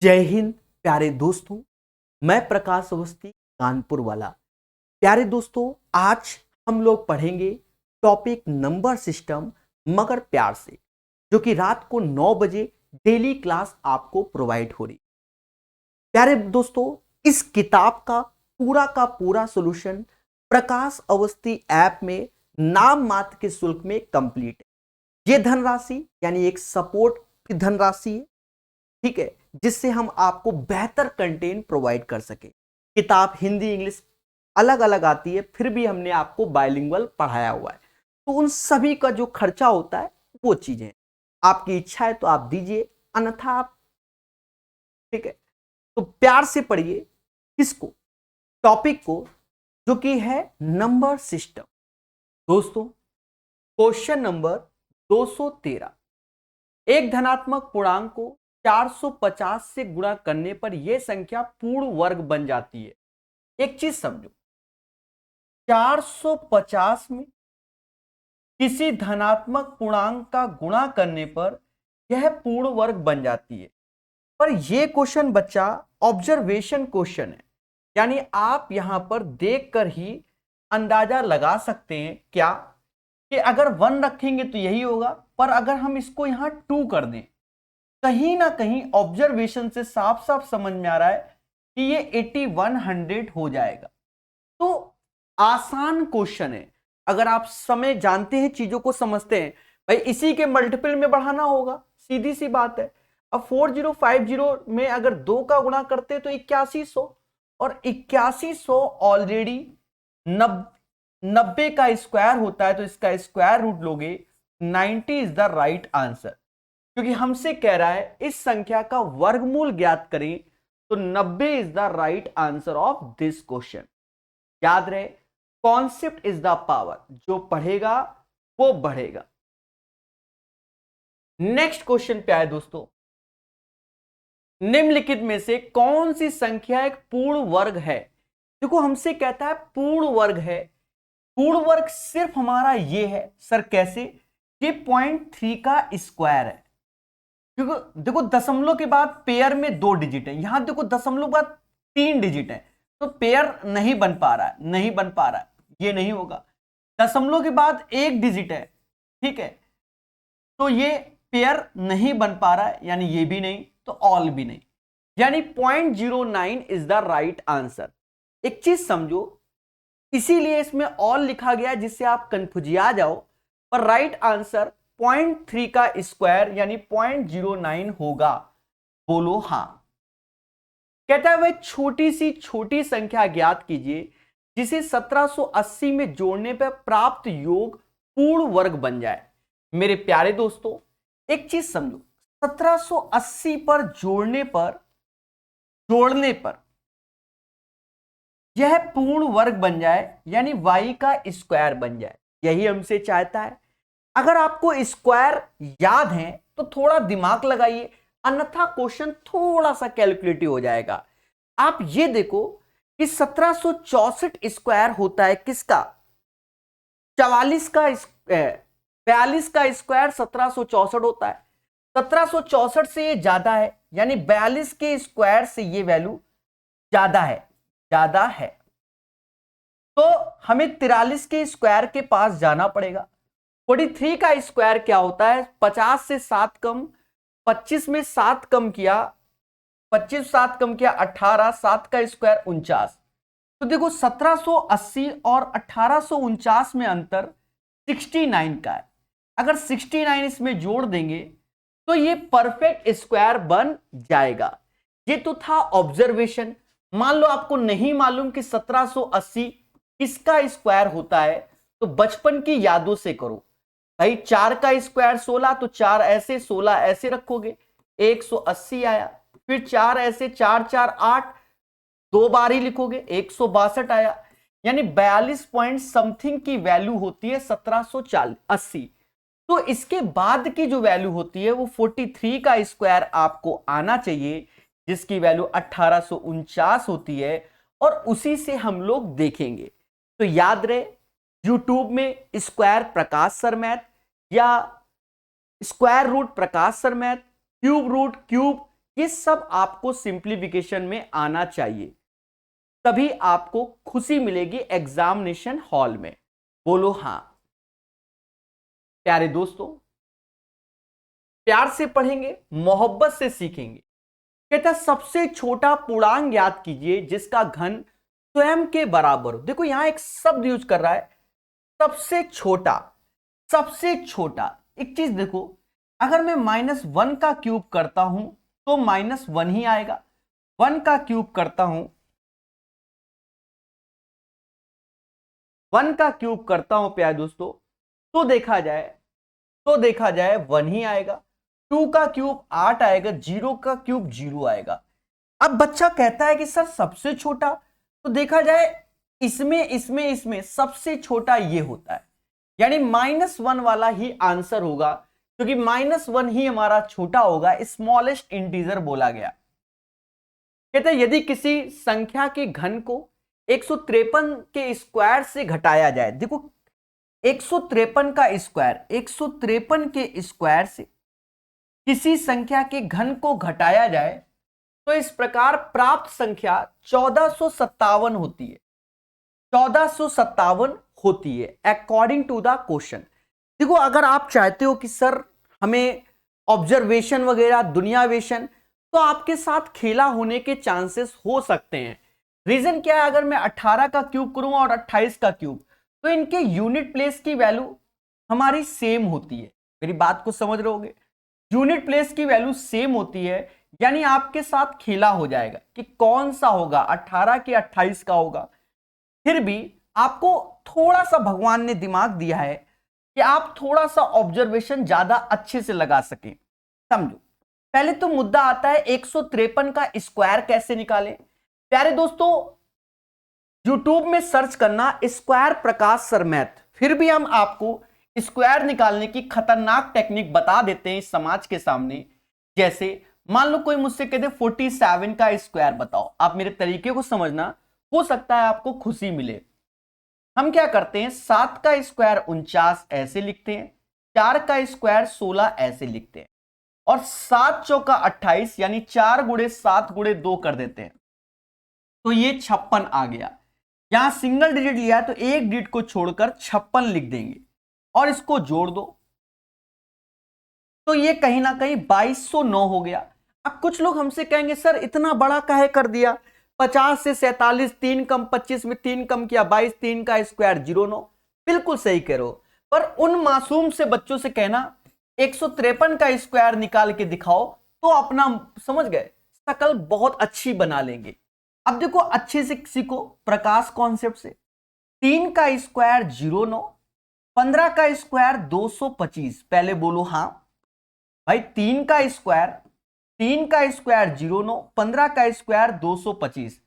जय हिंद प्यारे दोस्तों। मैं प्रकाश अवस्थी कानपुर वाला। प्यारे दोस्तों, आज हम लोग पढ़ेंगे टॉपिक नंबर सिस्टम मगर प्यार से, जो कि रात को 9 बजे डेली क्लास आपको प्रोवाइड हो रही। प्यारे दोस्तों, इस किताब का पूरा सॉल्यूशन प्रकाश अवस्थी ऐप में नाम मात्र के शुल्क में कंप्लीट है। ये धनराशि यानी एक सपोर्ट की धनराशि है, ठीक है, जिससे हम आपको बेहतर कंटेंट प्रोवाइड कर सके। किताब हिंदी इंग्लिश अलग अलग आती है, फिर भी हमने आपको बाइलिंगुअल पढ़ाया हुआ है। तो उन सभी का जो खर्चा होता है वो चीजें आपकी इच्छा है तो आप दीजिए, अन्यथा आप, ठीक है। तो प्यार से पढ़िए किसको, टॉपिक को, जो कि है नंबर सिस्टम। दोस्तों, क्वेश्चन नंबर 213, एक धनात्मक पूर्णांक को 450 से गुणा करने पर यह संख्या पूर्ण वर्ग बन जाती है। एक चीज समझो, 450 में किसी धनात्मक पूर्णांक का गुणा करने पर यह पूर्ण वर्ग बन जाती है। पर यह क्वेश्चन बच्चा ऑब्जर्वेशन क्वेश्चन है, यानी आप यहां पर देखकर ही अंदाजा लगा सकते हैं क्या कि अगर 1 रखेंगे तो यही होगा, पर अगर हम इसको यहां 2 कर दें, कहीं ना कहीं ऑब्जर्वेशन से साफ साफ समझ में आ रहा है कि ये 8100 हो जाएगा। तो आसान क्वेश्चन है, अगर आप समय जानते हैं, चीजों को समझते हैं, भाई इसी के मल्टीपल में बढ़ाना होगा, सीधी सी बात है। अब 4050 में अगर 2 का गुणा करते तो 8100, और 8100 ऑलरेडी 90 का स्क्वायर होता है, तो इसका स्क्वायर रूट लोगे, 90 इज द राइट आंसर। क्योंकि हमसे कह रहा है इस संख्या का वर्गमूल ज्ञात करें, तो 90 is the right answer of this question. याद रहे, कॉन्सेप्ट इज द पावर, जो पढ़ेगा वो बढ़ेगा। नेक्स्ट क्वेश्चन पे आए दोस्तों, निम्नलिखित में से कौन सी संख्या एक पूर्ण वर्ग है। देखो, हमसे कहता है पूर्ण वर्ग है। पूर्ण वर्ग सिर्फ हमारा ये है। सर कैसे? ये 0.3 का स्क्वायर है। क्योंकि देखो, दशमलव के बाद पेयर में 2 डिजिट है, यहां देखो दशमलव के बाद 3 डिजिट है, तो पेयर नहीं बन पा रहा है, नहीं बन पा रहा है, ये नहीं होगा। दशमलव के बाद 1 डिजिट है, ठीक है, तो ये पेयर नहीं बन पा रहा है, यानी ये भी नहीं, तो ऑल भी नहीं, यानी 0.09 इज द राइट आंसर। एक चीज समझो, इसीलिए इसमें ऑल लिखा गया जिससे आप कंफ्यूजिया जाओ, पर राइट आंसर 0.3 का स्क्वायर यानी 0.09 होगा। बोलो हां। कहता है वह छोटी संख्या ज्ञात कीजिए जिसे 1780 में जोड़ने पर प्राप्त योग पूर्ण वर्ग बन जाए। मेरे प्यारे दोस्तों, एक चीज समझो, 1780 पर जोड़ने पर यह पूर्ण वर्ग बन जाए, यानी y का स्क्वायर बन जाए, यही हमसे चाहता है। अगर आपको स्क्वायर याद है तो थोड़ा दिमाग लगाइए, अन्यथा क्वेश्चन थोड़ा सा कैलकुलेटिव हो जाएगा। आप ये देखो कि 1764 स्क्वायर होता है किसका? 42 का स्क्वायर 1764 होता है। 1764 से ये ज्यादा है, यानी 42 के स्क्वायर से ये वैल्यू ज्यादा है, तो हमें 43 के स्क्वायर के पास जाना पड़ेगा। 43 का स्क्वायर क्या होता है? 50 से 7 कम, 25 में 7 कम किया, 25 7 कम किया 18, 7 का स्क्वायर 49। तो देखो 1780 और 1849 में अंतर 69 का है। अगर 69 इसमें जोड़ देंगे तो ये परफेक्ट स्क्वायर बन जाएगा। ये तो था ऑब्जर्वेशन। मान लो आपको नहीं मालूम कि 1780 किसका स्क्वायर होता है, तो बचपन की यादों से करो। भाई 4 का स्क्वायर 16, तो 4 ऐसे 16 ऐसे रखोगे, 180 आया। फिर 4 ऐसे, 4 4 8, 2 बार ही लिखोगे, 162 आया। यानी 42 पॉइंट समथिंग की वैल्यू होती है 1780। तो इसके बाद की जो वैल्यू होती है वो 43 का स्क्वायर आपको आना चाहिए, जिसकी वैल्यू 1849 होती है, और उसी से हम लोग देखेंगे। तो याद रहे, यूट्यूब में स्क्वायर प्रकाश सर मैथ या square root Prakash sir math, cube root cube, ये सब आपको सिंप्लीफिकेशन में आना चाहिए, तभी आपको खुशी मिलेगी एग्जामिनेशन हॉल में। बोलो हां। प्यारे दोस्तों, प्यार से पढ़ेंगे, मोहब्बत से सीखेंगे। कहता सबसे छोटा पूर्णांक याद कीजिए जिसका घन स्वयं के बराबर हो। देखो यहां एक शब्द यूज कर रहा है, सबसे छोटा। सबसे छोटा एक चीज देखो, अगर मैं -1 का क्यूब करता हूं तो -1 ही आएगा। 1 का क्यूब करता हूं, 1 का क्यूब करता हूं प्यारे दोस्तों, तो देखा जाए 1 ही आएगा। 2 का क्यूब 8 आएगा, 0 का क्यूब 0 आएगा। अब बच्चा कहता है कि सर सबसे छोटा, तो देखा जाए इसमें सबसे छोटा ये होता है, यानी -1 वाला ही आंसर होगा, क्योंकि -1 ही हमारा छोटा होगा, स्मॉलेस्ट इंटीजर बोला गया। कहते हैं यदि किसी संख्या के घन को 153 के स्क्वायर से घटाया जाए, देखो 153 का स्क्वायर, 153 के स्क्वायर से किसी संख्या के घन को घटाया जाए तो इस प्रकार प्राप्त संख्या 1457 होती है। 1457 होती है अकॉर्डिंग टू द क्वेश्चन। देखो अगर आप चाहते हो कि सर हमें ऑब्जर्वेशन वगैरह दुनियावेशन, तो आपके साथ खेला होने के चांसेस हो सकते हैं। रीजन क्या है, अगर मैं 18 का क्यूब करूंगा और 28 का क्यूब, तो इनके यूनिट प्लेस की वैल्यू हमारी सेम होती है। मेरी बात को समझ रहे होगे, यूनिट प्लेस की वैल्यू सेम होती है, यानी आपके साथ खेला हो जाएगा कि कौन सा होगा, 18 के 28 का होगा। फिर भी आपको थोड़ा सा भगवान ने दिमाग दिया है कि आप थोड़ा सा ऑब्जर्वेशन ज्यादा अच्छे से लगा सकें। समझो, पहले तो मुद्दा आता है 153 का स्क्वायर कैसे निकालें। प्यारे दोस्तों, यूट्यूब में सर्च करना स्क्वायर प्रकाश सर मैथ, फिर भी हम आपको स्क्वायर निकालने की खतरनाक टेक्निक बता देते हैं इस समाज के सामने। जैसे मान लो कोई मुझसे कहते 47 का स्क्वायर बताओ, आप मेरे तरीके को समझना, हो सकता है आपको खुशी मिले। हम क्या करते हैं, 7 का स्क्वायर 49 ऐसे लिखते हैं, 4 का स्क्वायर 16 ऐसे लिखते हैं, और 7 चौका 28 यानी 4 गुणे 7 गुणे 2 कर देते हैं, तो ये 56 आ गया। यहां सिंगल डिजिट लिया है तो एक डिजिट को छोड़कर 56 लिख देंगे और इसको जोड़ दो, तो ये कहीं ना कहीं 2209 हो गया। अब कुछ लोग हमसे कहेंगे सर इतना बड़ा काहे कर दिया, 50 से 47, 3 कम 25 में 3 कम किया 22, 3 का स्क्वायर 09। बिल्कुल सही कह रहे हो, पर उन मासूम से बच्चों से कहना 153 का स्क्वायर निकाल के दिखाओ, तो अपना समझ गए शकल बहुत अच्छी बना लेंगे। अब देखो अच्छे से सीखो प्रकाश कॉन्सेप्ट से। 3 का स्क्वायर 09, 15 का स्क्वायर 225। पहले बोलो हां भाई, 3 का स्क्वायर 09, 15 का स्क्वायर 225।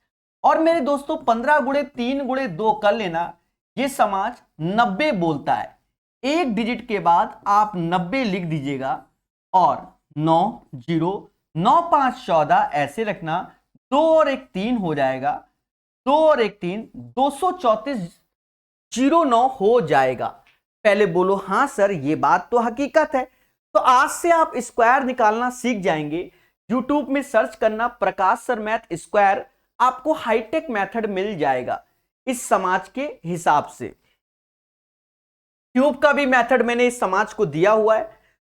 और मेरे दोस्तों 15 गुणे 3 गुणे 2 कर लेना, ये समाज 90 बोलता है। एक डिजिट के बाद आप 90 लिख दीजिएगा और 9 0 9 5 14 ऐसे रखना, 2 और 1 3 हो जाएगा, 2 और 1 3, 234 09 हो जाएगा। पहले बोलो हां सर, ये बात तो हकीकत है। तो आज से आप स्क्वायर निकालना सीख जाएंगे। यूट्यूब में सर्च करना प्रकाश सर मैथ स्क्वायर, आपको हाईटेक मेथड मिल जाएगा इस समाज के हिसाब से। क्यूब का भी मेथड मैंने इस समाज को दिया हुआ है।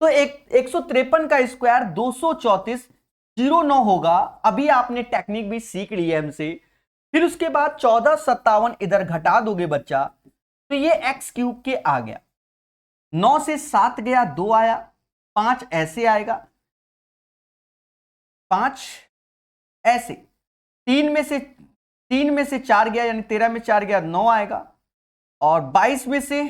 तो 153 का स्क्वायर 234 09 होगा। अभी आपने टेक्निक भी सीख ली है हमसे। फिर उसके बाद 1457 इधर घटा दोगे बच्चा, तो ये एक्स क्यूब के आ गया। 9 से 7 गया, 2 आया, 5 ऐसे आएगा, 5 ऐसे, 3 में से 4 गया यानी 13 में 4 गया 9 आएगा, और 22 में से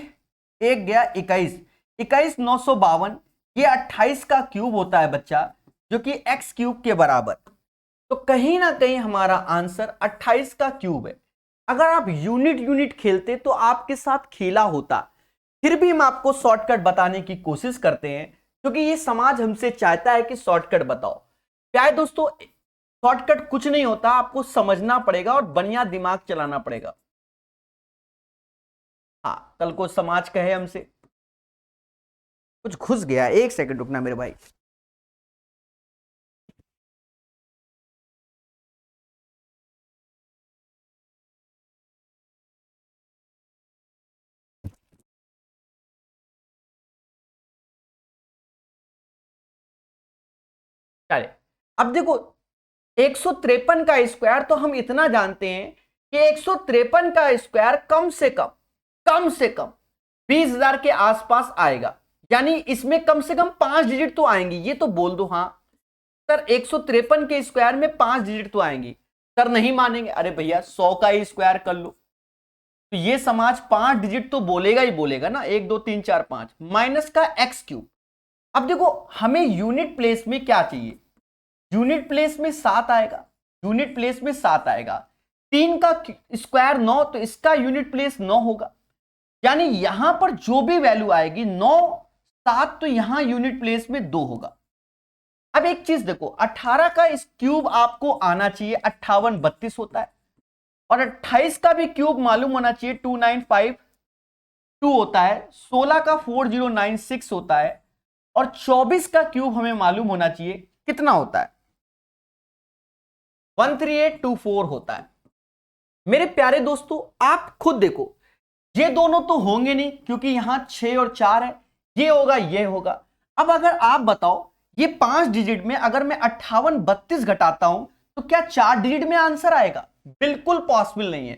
1 गया 21, 21 952। ये 28 का क्यूब होता है बच्चा, जो कि एक्स क्यूब के बराबर। तो कहीं ना कहीं हमारा आंसर 28 का क्यूब है। अगर आप यूनिट खेलते तो आपके साथ खेला होता। फिर भी हम आपको शॉर्टकट बताने की कोशिश करते हैं, क्योंकि ये समाज हमसे चाहता है कि शॉर्टकट बताओ। प्यारे दोस्तों, शॉर्टकट कुछ नहीं होता, आपको समझना पड़ेगा और बढ़िया दिमाग चलाना पड़ेगा। हाँ, कल को समाज कहे हमसे कुछ घुस गया, 1 सेकंड रुकना मेरे भाई। चले अब देखो 153 का स्क्वायर तो हम इतना जानते हैं कि 153 का स्क्वायर कम से कम 20,000 के आसपास आएगा, यानी इसमें कम से कम 5 डिजिट तो आएंगी। ये तो बोल दो हाँ सर 153 के स्क्वायर में 5 डिजिट तो आएंगी। सर नहीं मानेंगे, अरे भैया 100 का ही स्क्वायर कर लो, तो ये समाज 5 डिजिट तो बोलेगा ही बोलेगा ना, 1 2 3 4 5 माइनस का एक्स क्यूब। अब देखो हमें यूनिट प्लेस में क्या चाहिए, यूनिट प्लेस में 7 आएगा, यूनिट प्लेस में 7 आएगा। 3 का स्क्वायर 9, तो इसका यूनिट प्लेस 9 होगा, यानी यहां पर जो भी वैल्यू आएगी 9 7, तो यहां यूनिट प्लेस में 2 होगा। अब एक चीज देखो 18 का इस क्यूब आपको आना चाहिए, 58 32 होता है, और 28 का भी क्यूब मालूम होना चाहिए 2952 होता है, 16 का 4096 होता है, और 24 का क्यूब हमें मालूम होना चाहिए कितना होता है, 13824 होता है। मेरे प्यारे दोस्तों आप खुद देखो, ये दोनों तो होंगे नहीं क्योंकि यहां 6 और 4 है, ये होगा ये होगा। अब अगर आप बताओ ये 5 डिजिट में अगर मैं 58 32 घटाता हूं तो क्या 4 डिजिट में आंसर आएगा? बिल्कुल पॉसिबल नहीं है,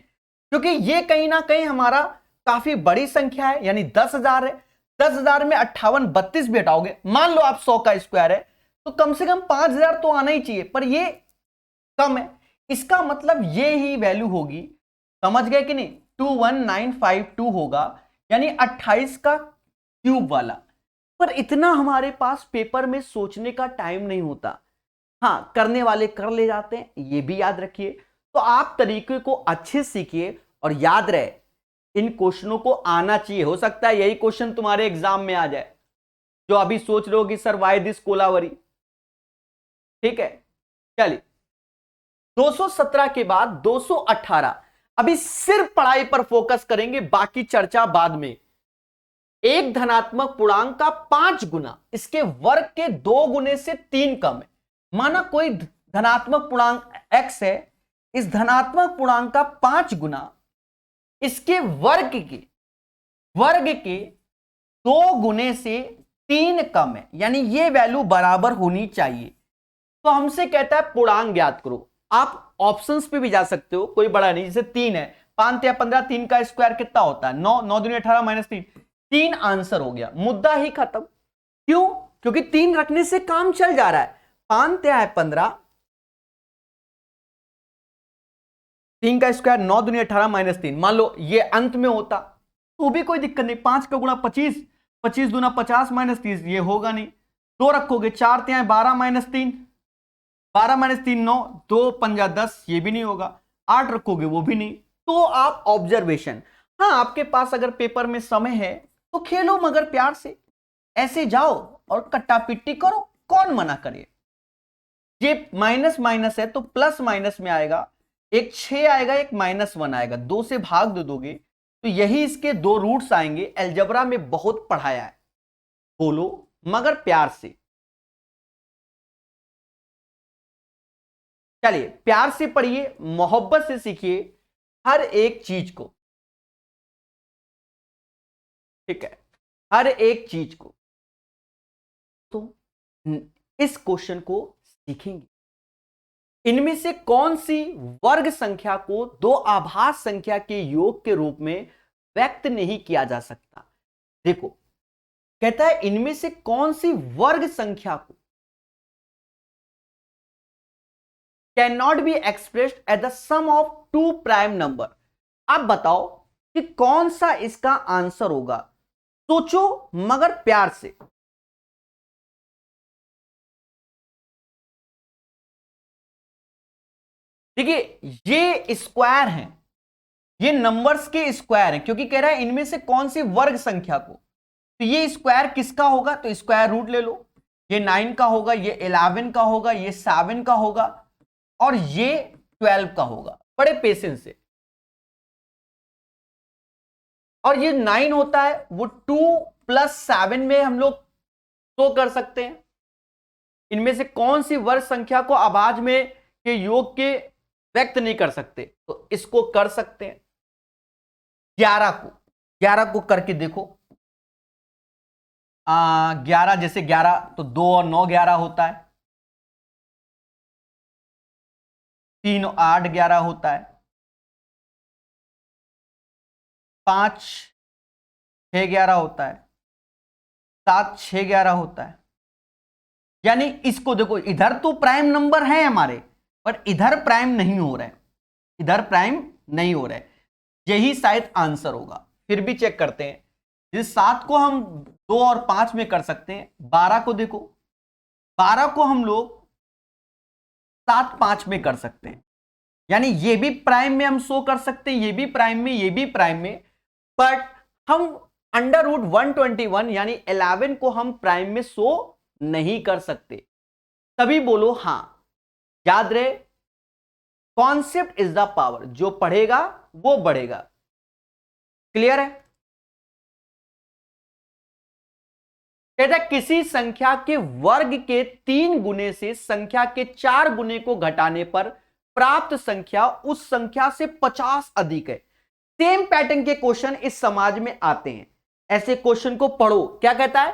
क्योंकि ये कहीं ना कहीं हमारा काफी बड़ी संख्या है, यानी 10,000 है। 10,000 में 58 32 भी हटाओगे, मान लो आप 100 का स्क्वायर है, तो कम से कम 5,000 तो आना ही चाहिए, पर ये कम है। इसका मतलब ये ही वैल्यू होगी, समझ गए कि नहीं, 21952 होगा, यानी 28 का क्यूब वाला। पर इतना हमारे पास पेपर में सोचने का टाइम नहीं होता, हाँ करने वाले कर ले जाते हैं, ये भी याद रखिए। तो आप तरीके को अच्छे सीखिए और याद रहे इन क्वेश्चनों को आना चाहिए, हो सकता है यही क्वेश्चन तुम्हारे एग्जाम में आ जाए, जो अभी सोच रहे हो कि सर वाई दिस कोलावरी। ठीक है चलिए 217 के बाद 218, अभी सिर्फ पढ़ाई पर फोकस करेंगे, बाकी चर्चा बाद में। एक धनात्मक पूर्णांक का 5 गुना इसके वर्ग के 2 गुने से 3 कम है। माना कोई धनात्मक पूर्णांक x है, इस धनात्मक पूर्णांक का 5 गुना इसके वर्ग के 2 गुने से 3 कम है, यानी ये वैल्यू बराबर होनी चाहिए। तो हमसे कहता है पूर्णांक ज्ञात करो। आप ऑप्शंस पे भी जा सकते हो, कोई बड़ा नहीं, जैसे 3 है, 5 या 15, 3 का स्क्वायर कितना होता है 9, 9 दूनी 18 माइनस 3, 3 आंसर हो गया, मुद्दा ही खत्म। क्यों? क्योंकि 3 रखने से काम चल जा रहा है। 5 या 15, 3 का स्क्वायर 9 दूनी 18 माइनस 3, मान लो ये अंत में होता तो भी कोई दिक्कत नहीं, 5 का गुणा 25, 25 दूना 50 माइनस 30, ये होगा नहीं। 2 रखोगे, 4 त्या 12 माइनस 3, 12 माइनस 3 9, 2 पंजा 10, ये भी नहीं होगा। 8 रखोगे, वो भी नहीं। तो आप ऑब्जर्वेशन, हाँ आपके पास अगर पेपर में समय है तो खेलो, मगर प्यार से ऐसे जाओ और कट्टा पिट्टी करो, कौन मना करे। ये माइनस माइनस है तो प्लस माइनस में आएगा, एक 6 आएगा, एक -1 आएगा, 2 से भाग दे दोगे तो यही इसके 2 रूट्स आएंगे। अलजेब्रा में बहुत पढ़ाया है, बोलो मगर प्यार से। चलिए प्यार से पढ़िए, मोहब्बत से सीखिए हर एक चीज को, ठीक है, हर एक चीज को। तो इस क्वेश्चन को सीखेंगे, इनमें से कौन सी वर्ग संख्या को 2 आभास संख्या के योग के रूप में व्यक्त नहीं किया जा सकता। देखो कहता है इनमें से कौन सी वर्ग संख्या को cannot be expressed as the sum of 2 prime number. आप बताओ कि कौन सा इसका आंसर होगा, सोचो मगर प्यार से। देखिए ये स्क्वायर है, ये नंबर्स के स्क्वायर हैं, क्योंकि कह रहा है इनमें से कौन सी वर्ग संख्या को, तो ये स्क्वायर किसका होगा, तो स्क्वायर रूट ले लो, ये 9 का होगा, ये 11 का होगा, ये 7 का होगा, और ये 12 का होगा। बड़े पेशेंस से, और ये 9 होता है वो 2 + 7 में हम लोग तो कर सकते हैं। इनमें से कौन सी वर्ग संख्या को अभाज्य में के योग के व्यक्त नहीं कर सकते, तो इसको कर सकते हैं। 11 को करके देखो, 11 जैसे 11 तो 2 और 9 11 होता है, 3 8 11 होता है, 5 6 11 होता है, 7 6 11 होता है। यानी इसको देखो, इधर तो प्राइम नंबर है हमारे, पर इधर प्राइम नहीं हो रहा है, इधर प्राइम नहीं हो रहा है। यही शायद आंसर होगा। फिर भी चेक करते हैं। इस 7 को हम 2 और 5 में कर सकते हैं। 12 को देखो, 12 को हम लोग 7 5 में कर सकते हैं। यानी ये भी प्राइम में हम शो कर सकते हैं, ये भी प्राइम में, ये भी प्राइम में। बट हम अंडर रूट 121 यानी 11 को हम प्राइम में शो नहीं कर सकते। तभी बोलो हां। याद रहे, कॉन्सेप्ट इज द पावर, जो पढ़ेगा वो बढ़ेगा। क्लियर है? कहता है किसी संख्या के वर्ग के 3 गुने से संख्या के 4 गुने को घटाने पर प्राप्त संख्या उस संख्या से 50 अधिक है। सेम पैटर्न के क्वेश्चन इस समाज में आते हैं। ऐसे क्वेश्चन को पढ़ो। क्या कहता है?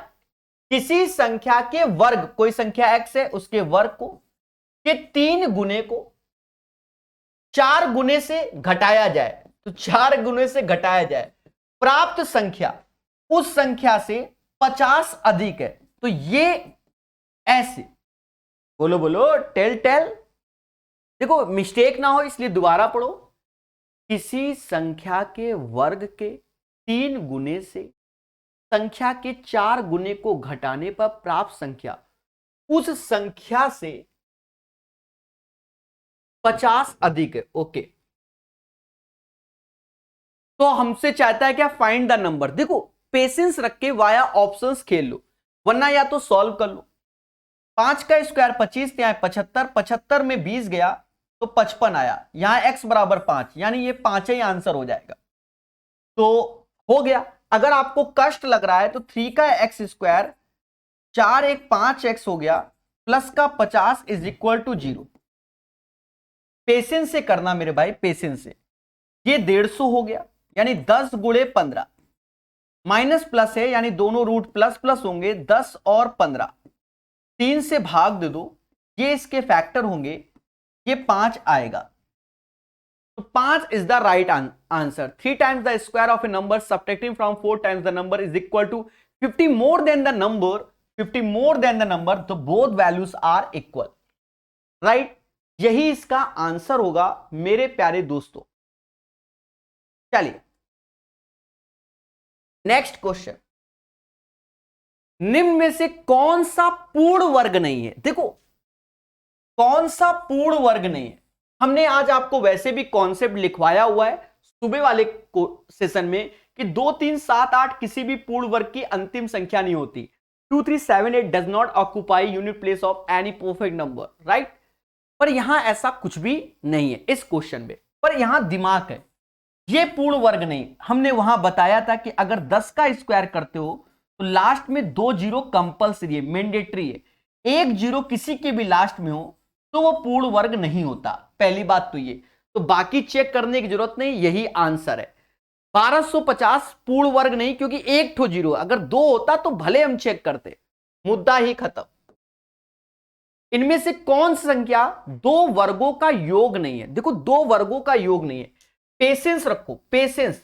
किसी संख्या के वर्ग, कोई संख्या x है, उसके वर्ग को के 3 गुने को 4 गुने से घटाया जाए, तो 4 गुने से घटाया जाए, प्राप्त संख्या उस संख्या से 50 अधिक है। तो ये ऐसे बोलो बोलो, टेल टेल। देखो मिस्टेक ना हो इसलिए दोबारा पढ़ो। किसी संख्या के वर्ग के 3 गुने से संख्या के 4 गुने को घटाने पर प्राप्त संख्या उस संख्या से 50 अधिक है। ओके, तो हमसे चाहता है क्या? Find the number. देखो पेशेंस रख के वाया ऑप्शंस खेल लो, वरना या तो सॉल्व कर लो। 5 का स्क्वायर 25, यहाँ 75, 75 में 20 गया तो 55 आया, यहां x बराबर 5, यानी ये 5 ही आंसर हो जाएगा। तो हो गया। अगर आपको कष्ट लग रहा है तो 3 का एक्स स्क्वायर 4 1 5x हो गया, प्लस का 50 इज इक्वल टू 0। पेशेंस से करना मेरे भाई, पेशेंस से। ये 150 हो गया, यानी 10 गुणे 15, माइनस प्लस है यानी दोनों रूट प्लस प्लस होंगे, 10 और 15, 3 से भाग दे दो, ये इसके फैक्टर होंगे, ये 5 आएगा। तो 5 is the right answer. 3 times the square of a number subtracting from 4 times the number is equal to 50 more than the number, 50 more than the number, तो both values are equal. Right, यही इसका answer होगा मेरे प्यारे दोस्तों। चलिए next question. निम्न में से कौन सा पूर्ण वर्ग नहीं है? देखो कौन सा पूर्ण वर्ग नहीं है। हमने आज आपको वैसे भी कॉन्सेप्ट लिखवाया हुआ है सुबह वाले सेशन में कि 2 3 7 8 किसी भी पूर्ण वर्ग की अंतिम संख्या नहीं होती। 2 3 7 8 does not occupy unit place of any perfect number, right. पर यहां ऐसा कुछ भी नहीं है इस क्वेश्चन में, पर यहां दिमाग है। ये पूर्ण वर्ग नहीं। हमने वहां बताया था कि अगर 10 का स्क्वायर करते हो तो लास्ट में 2 जीरो कंपल्सरी है, मैंडेटरी है। 1 जीरो किसी के भी लास्ट में हो तो वो पूर्ण वर्ग नहीं होता। पहली बात तो ये, तो बाकी चेक करने की जरूरत नहीं, यही आंसर है। 1250 पूर्ण वर्ग नहीं, क्योंकि 1 ठो जीरो, अगर 2 होता तो भले हम चेक करते, मुद्दा ही खत्म। इनमें से कौन सी संख्या 2 वर्गों का योग नहीं है? देखो 2 वर्गों का योग नहीं है। पेशेंस रखो, पेशेंस।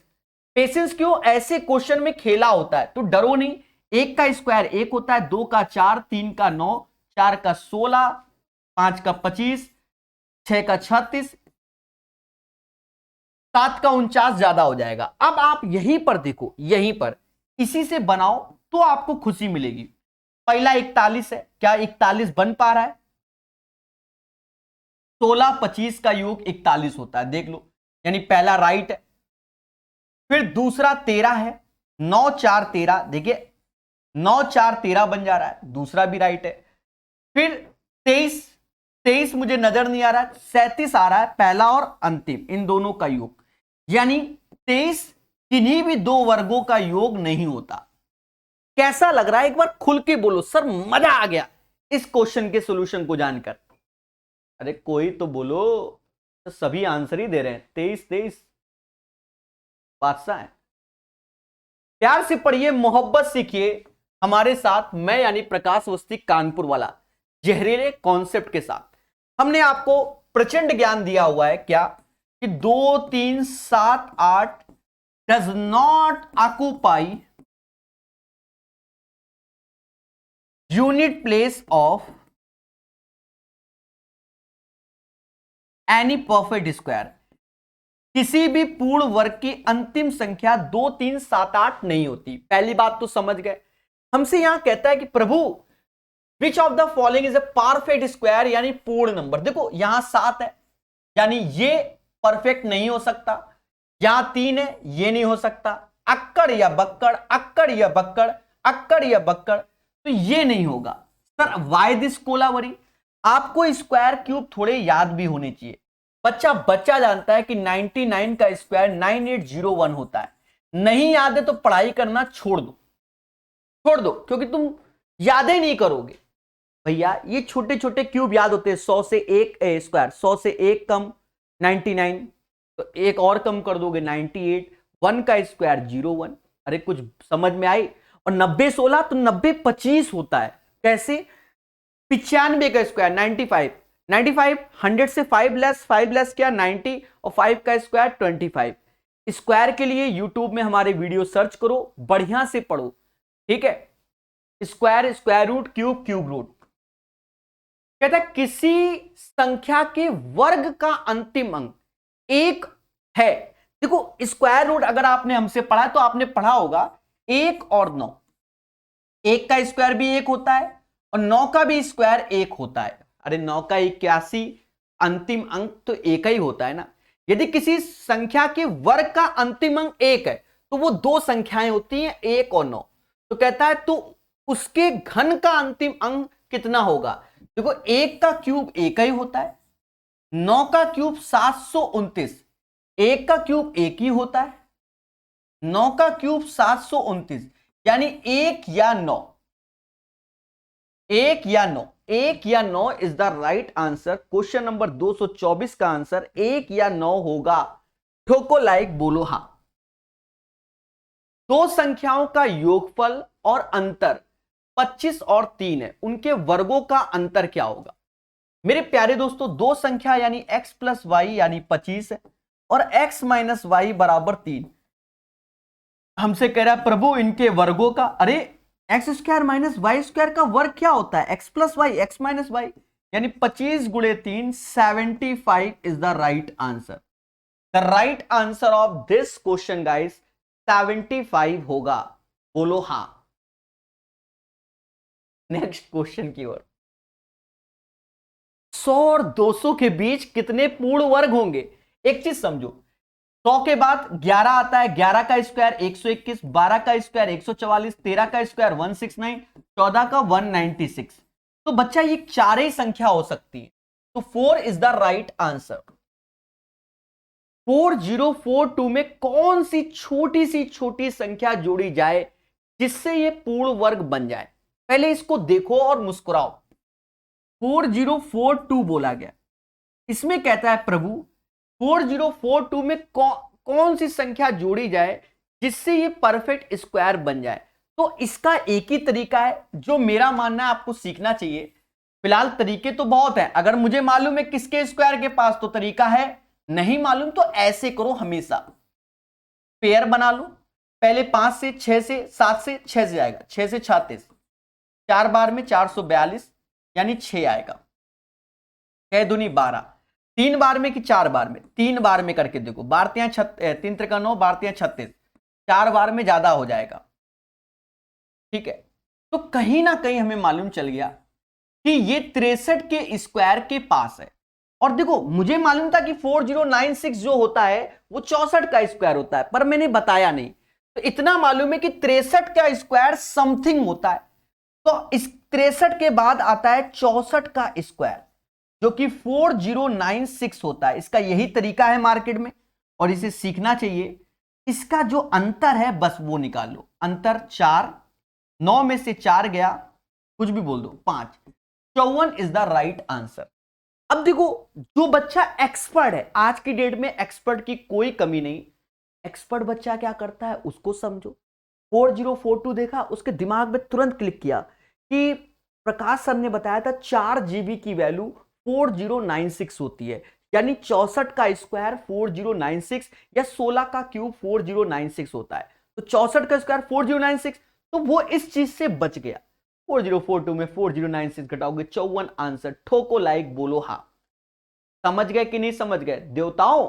पेशेंस क्यों? ऐसे क्वेश्चन में खेला होता है, तो डरो नहीं। 1 का स्क्वायर 1 होता है, 2 का 4, 3 का 9, 4 का 16, 5 का 25, 6 का 36, 7 का 49 ज्यादा हो जाएगा। अब आप यहीं पर देखो, यहीं पर इसी से बनाओ तो आपको खुशी मिलेगी। पहला 41 है, क्या 41 बन पा रहा है? 16 25 का योग 41 होता है, देख लो, यानी पहला राइट है। फिर दूसरा 13 है, 9 4 13, देखिए 9 4 13 बन जा रहा है, दूसरा भी राइट है। फिर 23 मुझे नजर नहीं आ रहा है, 37 आ रहा है, पहला और अंतिम, इन दोनों का योग, यानी 23 किन्हीं भी 2 वर्गों का योग नहीं होता। कैसा लग रहा है? एक बार खुल के बोलो, सर मजा आ गया इस क्वेश्चन के सॉल्यूशन को जानकर। अरे कोई तो बोलो, तो सभी आंसर ही दे रहे हैं। 23 बादशाह है। प्यार से पढ़िए, मोहब्बत सीखिए हमारे साथ, मैं यानी प्रकाश अवस्थी कानपुर वाला, जहरीले कॉन्सेप्ट के साथ। हमने आपको प्रचंड ज्ञान दिया हुआ है क्या कि 2 3 7 8 does not occupy unit place of any perfect square. किसी भी पूर्ण वर्ग की अंतिम संख्या 2 3 7 8 नहीं होती। पहली बात तो समझ गए। हमसे यहां कहता है कि प्रभु which of the following is a perfect square, यानी पूर्ण नंबर। देखो यहां 7 है यानी ये परफेक्ट नहीं हो सकता, यहां 3 है ये नहीं हो सकता, अक्कड़ या बक्कड़, अक्कड़ या बक्कड़, अक्कड़ या बक्कड़, तो ये नहीं होगा। Sir why this Kolaveri? आपको स्क्वायर क्यूब थोड़े याद भी होने चाहिए। बच्चा जानता है कि 99 का स्क्वायर 9801 होता है। नहीं याद है तो पढ़ाई करना छोड़ दो क्योंकि तुम याद ही नहीं करोगे। भैया ये छोटे छोटे क्यूब याद होते हैं। 100 से एक स्क्वायर, 100 से एक कम 99, तो एक और कम कर दोगे 98, 1 का स्क्वायर 01। अरे कुछ समझ में आई? और 90 16 तो 90 25 होता है। कैसे? 95 का स्क्वायर 95, 95 100 से 5 लेस क्या 90, और 5 का स्क्वायर 25। स्क्वायर के लिए यूट्यूब में हमारे वीडियो सर्च करो, बढ़िया से पढ़ो, ठीक है। Square, square root, cube, cube root. कहता है किसी संख्या के वर्ग का अंतिम अंक एक है। देखो स्क्वायर रूट अगर आपने हमसे पढ़ा है तो आपने पढ़ा होगा 1 और 9। 1 का स्क्वायर भी 1 होता है और 9 का भी स्क्वायर 1 होता है। अरे 9 का 81 अंतिम अंक तो एक ही होता है ना। यदि किसी संख्या के वर्ग का अंतिम अंक 1 है तो वो दो संख्याएं होती हैं 1 और 9। तो कहता है तो उसके घन का अंतिम अंक कितना होगा? देखो 1 का क्यूब 1 ही होता है, 9 का क्यूब 729, 1 का क्यूब 1 ही होता है, 9 का क्यूब 729, यानी 1 या 9, 1 या 9, 1 या 9 is the right answer. Question number 224 का आंसर 1 या 9 होगा। ठोको लाइक, बोलो हां। दो संख्याओं का योगफल और अंतर 25 और 3 है, उनके वर्गों का अंतर क्या होगा? मेरे प्यारे दोस्तों दो संख्या यानी x प्लस वाई यानी 25 है और x माइनस वाई बराबर 3। हमसे कह रहा है प्रभु इनके वर्गों का। अरे x square minus y square का वर्ग क्या होता है? x plus y, x minus y, यानी 25 गुणे 3 75 is the right answer. The right answer of this question guys 75 होगा। बोलो हां। नेक्स्ट क्वेश्चन की ओर। 100 और 200 के बीच कितने पूर्ण वर्ग होंगे? एक चीज समझो, 100 के बाद 11 आता है, 11 का स्क्वायर 121, 12 का स्क्वायर 144, 13 का स्क्वायर 169, 14 का 196। तो बच्चा ये चार ही संख्या हो सकती है, तो 4 इज द राइट आंसर। 4042 में कौन सी छोटी संख्या जोड़ी जाए जिससे ये पूर्ण वर्ग बन जाए? पहले इसको देखो और मुस्कुराओ। 4042 बोला गया, इसमें कहता है प्रभु 4042 में कौन सी संख्या जोड़ी जाए जिससे ये परफेक्ट स्क्वायर बन जाए? तो इसका एक ही तरीका है जो मेरा मानना है आपको सीखना चाहिए। फिलहाल तरीके तो बहुत है, अगर मुझे मालूम है किसके स्क्वायर के पास तो तरीका है, नहीं मालूम तो ऐसे करो, हमेशा पेयर बना लो। पहले 5 से 6 से 7 से 6 से जाएगा, 6 से 36, 4 बार में 442 यानी 6 आएगा, 6 दूनी 12, 3 बार में कि 4 बार में? 3 बार में करके देखो, 3 त्रिका 9, 36, 4 बार में ज्यादा हो जाएगा, ठीक है। तो कहीं ना कहीं हमें मालूम चल गया कि ये 63 के स्क्वायर के पास है। और देखो मुझे मालूम था कि 4096 जो होता है वो 64 का स्क्वायर होता है, पर मैंने बताया नहीं। तो इतना मालूम है कि 63 का स्क्वायर समथिंग होता है, तो इस 63 के बाद आता है 64 का स्क्वायर जो कि 4096 होता है। इसका यही तरीका है मार्केट में और इसे सीखना चाहिए। इसका जो अंतर है बस वो निकाल लो। अंतर 4, 9 में से 4 गया, कुछ भी बोल दो, 5, 54 इज द राइट आंसर। अब देखो जो बच्चा एक्सपर्ट है, आज की डेट में एक्सपर्ट की कोई कमी नहीं, एक्सपर्ट बच्चा क्या करता है उसको समझो। 4042 देखा, उसके दिमाग में तुरंत क्लिक किया कि प्रकाश सर ने बताया था 4 GB की वैल्यू 4096 होती है, यानी 64 का स्क्वायर 4096 या 16 का क्यूब 4096 होता है। तो 64 का स्क्वायर 4096, तो वो इस चीज से बच गया। 4042 में 4096 घटाओगे 54 आंसर। ठोको लाइक, बोलो हाँ। समझ गए कि नहीं समझ गए देवताओं?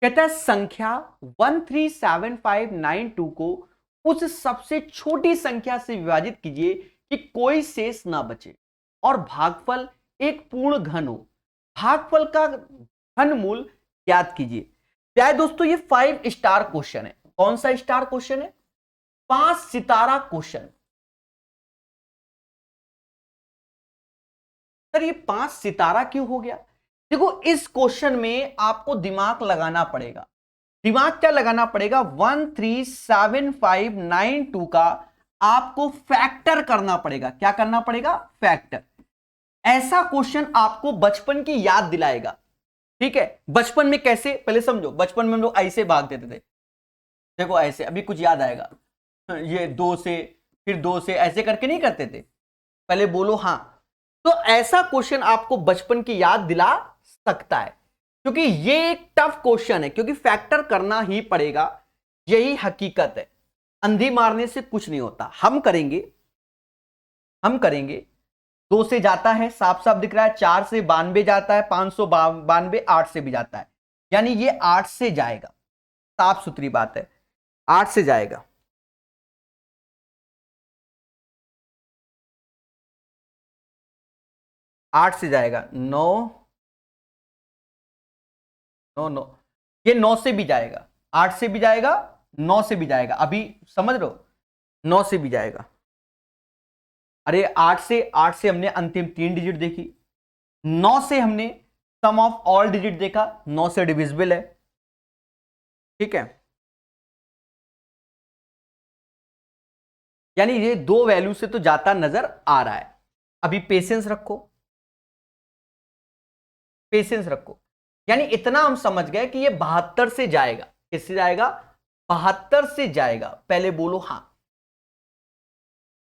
कहता है संख्या 137592 को उस सबसे छोटी संख्या से विभाजित कीजिए कि कोई शेष ना बचे और भागफल एक पूर्ण घन हो। भागफल का घनमूल ज्ञात कीजिए। प्यारे दोस्तों, ये 5 स्टार क्वेश्चन है। कौन सा स्टार क्वेश्चन है? 5 सितारा क्वेश्चन। सर ये 5 सितारा क्यों हो गया? देखो, इस क्वेश्चन में आपको दिमाग लगाना पड़ेगा। दिमाग क्या लगाना पड़ेगा? 137592 का आपको फैक्टर करना पड़ेगा। क्या करना पड़ेगा? फैक्टर। ऐसा क्वेश्चन आपको बचपन की याद दिलाएगा। ठीक है, बचपन में कैसे, पहले समझो। बचपन में हम लोग ऐसे भाग देते थे, देखो ऐसे, अभी कुछ याद आएगा, ये 2 से, फिर 2 से, ऐसे करके नहीं करते थे? पहले बोलो हाँ। तो ऐसा क्वेश्चन आपको बचपन की याद दिला सकता है, क्योंकि ये एक टफ क्वेश्चन है, क्योंकि फैक्टर करना ही पड़ेगा। यही हकीकत है, अंधी मारने से कुछ नहीं होता। हम करेंगे। 2 से जाता है, साफ साफ दिख रहा है। 4 से 92 जाता है, 592, 8 से भी जाता है, यानी ये 8 से जाएगा। साफ सुथरी बात है, 8 से जाएगा। आठ से जाएगा। 9, 9, 9, ये 9 से भी जाएगा, 8 से भी जाएगा, 9 से भी जाएगा। अभी समझ लो, 9 से भी जाएगा। अरे 8 से हमने अंतिम 3 डिजिट देखी। 9 से हमने सम ऑफ ऑल डिजिट देखा। 9 से डिविजिबल है। ठीक है, यानी ये 2 वैल्यू से तो जाता नजर आ रहा है। अभी पेशेंस रखो, पेशेंस रखो। यानी इतना हम समझ गए कि ये 72 से जाएगा। किससे जाएगा? 72 से जाएगा। पहले बोलो हाँ।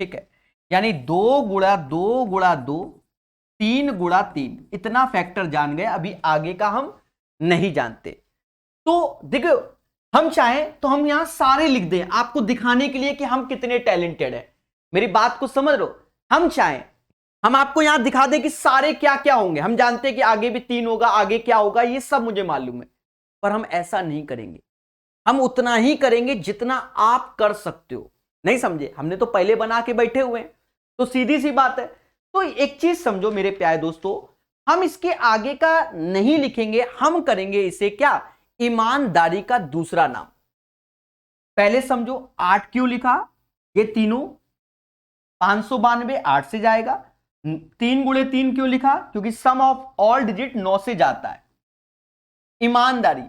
ठीक है, यानी 2 गुणा 2 गुणा 2, 3 गुणा 3, इतना फैक्टर जान गए। अभी आगे का हम नहीं जानते। तो देखो, हम चाहें तो हम यहां सारे लिख दें आपको दिखाने के लिए कि हम कितने टैलेंटेड हैं। मेरी बात को समझ लो। हम चाहें, हम आपको यहां दिखा दें कि सारे क्या क्या होंगे। हम जानते हैं कि आगे भी 3 होगा, आगे क्या होगा, ये सब मुझे मालूम है। पर हम ऐसा नहीं करेंगे। हम उतना ही करेंगे जितना आप कर सकते हो। नहीं समझे? हमने तो पहले बना के बैठे हुए हैं, तो सीधी सी बात है। तो एक चीज समझो मेरे प्यारे दोस्तों, हम इसके आगे का नहीं लिखेंगे। हम करेंगे इसे क्या? ईमानदारी का दूसरा नाम। पहले समझो, 8 क्यों लिखा? ये तीनों 592 8 से जाएगा। 3 गुणे 3 क्यों लिखा? क्योंकि सम ऑफ ऑल डिजिट 9 से जाता है। ईमानदारी।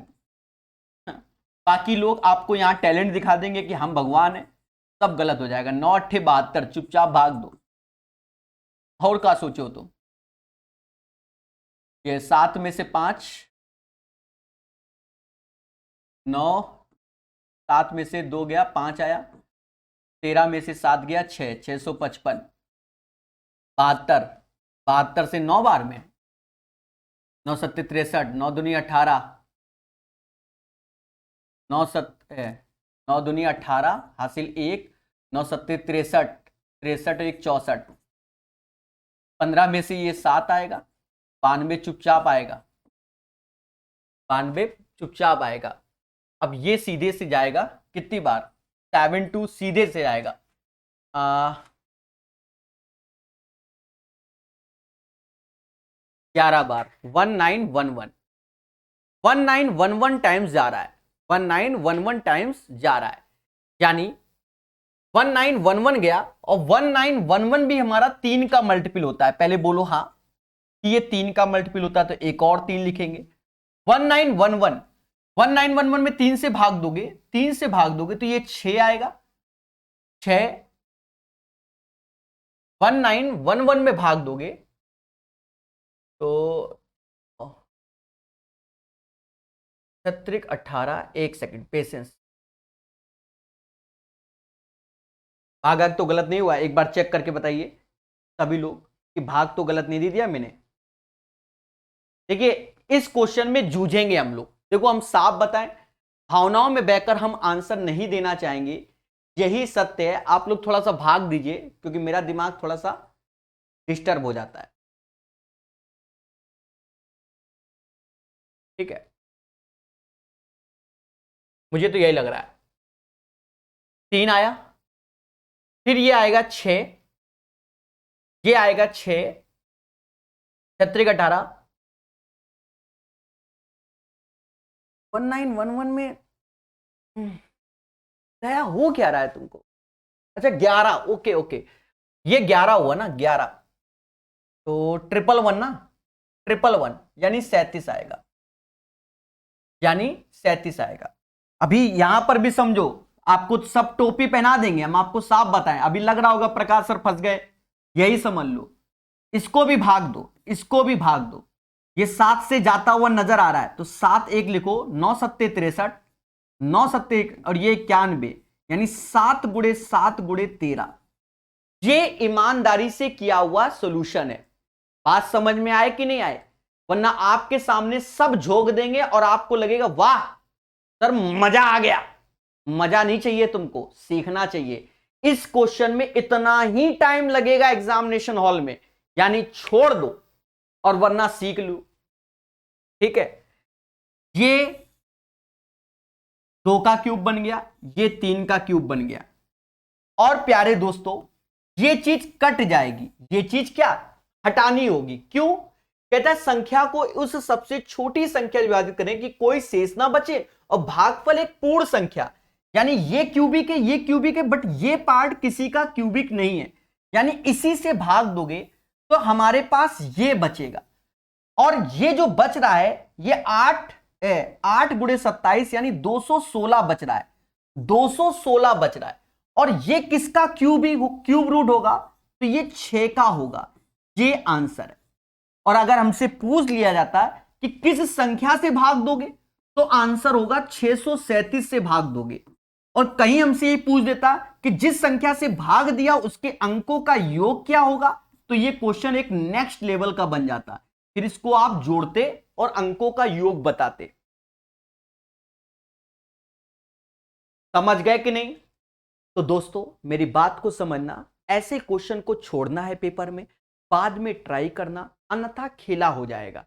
बाकी लोग आपको यहां टैलेंट दिखा देंगे कि हम भगवान हैं, सब गलत हो जाएगा। 9 8 72, चुपचाप भाग दो। और क्या सोचो? तो ये 7 में से 5, 9, 7 में से 2 गया, 5 आया, 13 में से 7 गया, 6, 655, 72, 72 से 9 बार में, 9 7 63, 9 दूनी 18, 9 दूनी 18 हासिल 1, 9 7 63, 63 1 64, 15 में से ये 7 आएगा, 92 चुपचाप आएगा, 92 चुपचाप आएगा। अब ये सीधे से जाएगा कितनी बार? 72 सीधे से आएगा 11 बार। 1911, 1911 टाइम्स जा रहा है, 1911 टाइम्स जा रहा है। यानी 1911 गया, और 1911 भी हमारा 3 का मल्टीपल होता है। पहले बोलो हाँ कि ये 3 का मल्टीपल होता है, तो एक और 3 लिखेंगे। 1911, 1911 में 3 से भाग दोगे, 3 से भाग दोगे तो ये 6 आएगा। 6, 1911 में भाग दोगे तो 17 18, 1 सेकंड, पेशेंस। भागा तो गलत नहीं हुआ? एक बार चेक करके बताइए। सभी लोग कि भाग तो गलत नहीं दे दिया मैंने। देखिए इस क्वेश्चन में जूझेंगे हम लोग। देखो हम साफ बताएं, भावनाओं में बहकर हम आंसर नहीं देना चाहेंगे, यही सत्य है। आप लोग थोड़ा सा भाग दीजिए क्योंकि मेरा दिमाग थोड़ा सा डिस्टर्ब हो जाता है। ठीक है, मुझे तो यही लग रहा है। 3 आया, फिर ये आएगा 6, ये आएगा 6, 6 18, 1911 में दया हो क्या रहा है तुमको? अच्छा 11, ओके ओके, ये 11 हुआ ना, 11 तो 111 ना, 111 यानी 37 आएगा, यानी 37 आएगा। अभी यहां पर भी समझो, आपको सब टोपी पहना देंगे हम, आपको साफ बताएं। अभी लग रहा होगा प्रकाश सर फंस गए, यही समझ लो। इसको भी भाग दो, इसको भी भाग दो, ये 7 से जाता हुआ नजर आ रहा है तो 7 1 लिखो, 9 7 63, 9 7 1 और ये 91, यानी 7 गुणे 7 गुणे 13। ये ईमानदारी से किया हुआ सॉल्यूशन है। बात समझ में आए कि नहीं आए? वरना आपके सामने सब झोंक देंगे और आपको लगेगा वाह सर मजा आ गया। मजा नहीं चाहिए तुमको, सीखना चाहिए। इस क्वेश्चन में इतना ही टाइम लगेगा एग्जामिनेशन हॉल में, यानी छोड़ दो और वरना सीख लो। ठीक है, ये 2 का क्यूब बन गया, ये 3 का क्यूब बन गया। और प्यारे दोस्तों ये चीज कट जाएगी, ये चीज क्या हटानी होगी। क्यों? कहता है संख्या को उस सबसे छोटी संख्या विभाजित करें कि कोई शेष ना बचे, और भागफल एक पूर्ण संख्या, यानी ये क्यूबिक है, ये क्यूबिक है, बट ये पार्ट किसी का क्यूबिक नहीं है, यानी इसी से भाग दोगे तो हमारे पास ये बचेगा। और ये जो बच रहा है ये 8 गुणे 27 यानी 216 बच रहा है, 216 बच रहा है। और ये किसका क्यूब रूट होगा? तो ये 6 का होगा, ये आंसर है। और अगर हमसे पूछ लिया जाता है कि किस संख्या से भाग दोगे तो आंसर होगा 637 से भाग दोगे। और कहीं हमसे ये पूछ देता कि जिस संख्या से भाग दिया उसके अंकों का योग क्या होगा, तो ये क्वेश्चन एक नेक्स्ट लेवल का बन जाता। फिर इसको आप जोड़ते और अंकों का योग बताते। समझ गए कि नहीं? तो दोस्तों मेरी बात को समझना, ऐसे क्वेश्चन को छोड़ना है पेपर में, बाद में ट्राई करना, अन्यथा खेला हो जाएगा।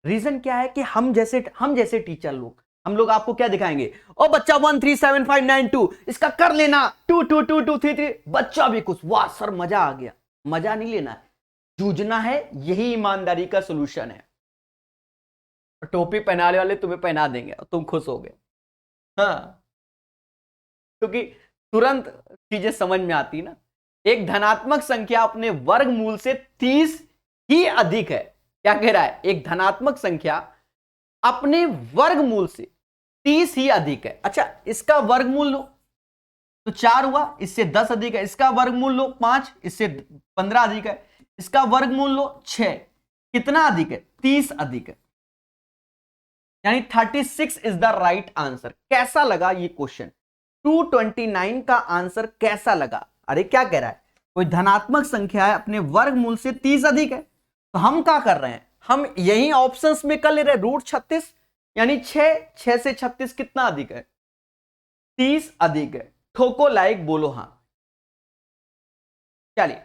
रीजन क्या है कि हम जैसे टीचर लोग, हम लोग आपको क्या दिखाएंगे, ओ बच्चा 1 3 7 5 9 2 इसका कर लेना, 2 2 2 2 3 3, बच्चा भी खुश, वाह सर मजा आ गया। मजा नहीं लेना है, जूझना है, यही ईमानदारी का सोल्यूशन है। टोपी पहनाने वाले तुम्हें पहना देंगे और तुम खुश हो गए। हाँ, क्योंकि तुरंत चीजें समझ में आती ना। एक धनात्मक संख्या अपने वर्गमूल से 30 ही अधिक है। क्या कह रहा है? एक धनात्मक संख्या अपने वर्गमूल से 30 ही अधिक है। अच्छा इसका वर्गमूल लो तो 4 हुआ, इससे 10 अधिक है। इसका वर्गमूल लो 5, इससे 15 अधिक है। इसका वर्गमूल लो 6, कितना अधिक है? 30 अधिक है, यानी 36 इज द राइट आंसर। कैसा लगा ये क्वेश्चन? 229 का आंसर कैसा लगा? अरे क्या कह रहा है, कोई धनात्मक संख्या है अपने वर्गमूल से 30 अधिक है, तो हम क्या कर रहे हैं, हम यही ऑप्शंस में कर ले रहे हैं, रूट 36 यानी 6 से 36 कितना अधिक है? 30 अधिक है। ठोको लाइक, बोलो हाँ। चलिए,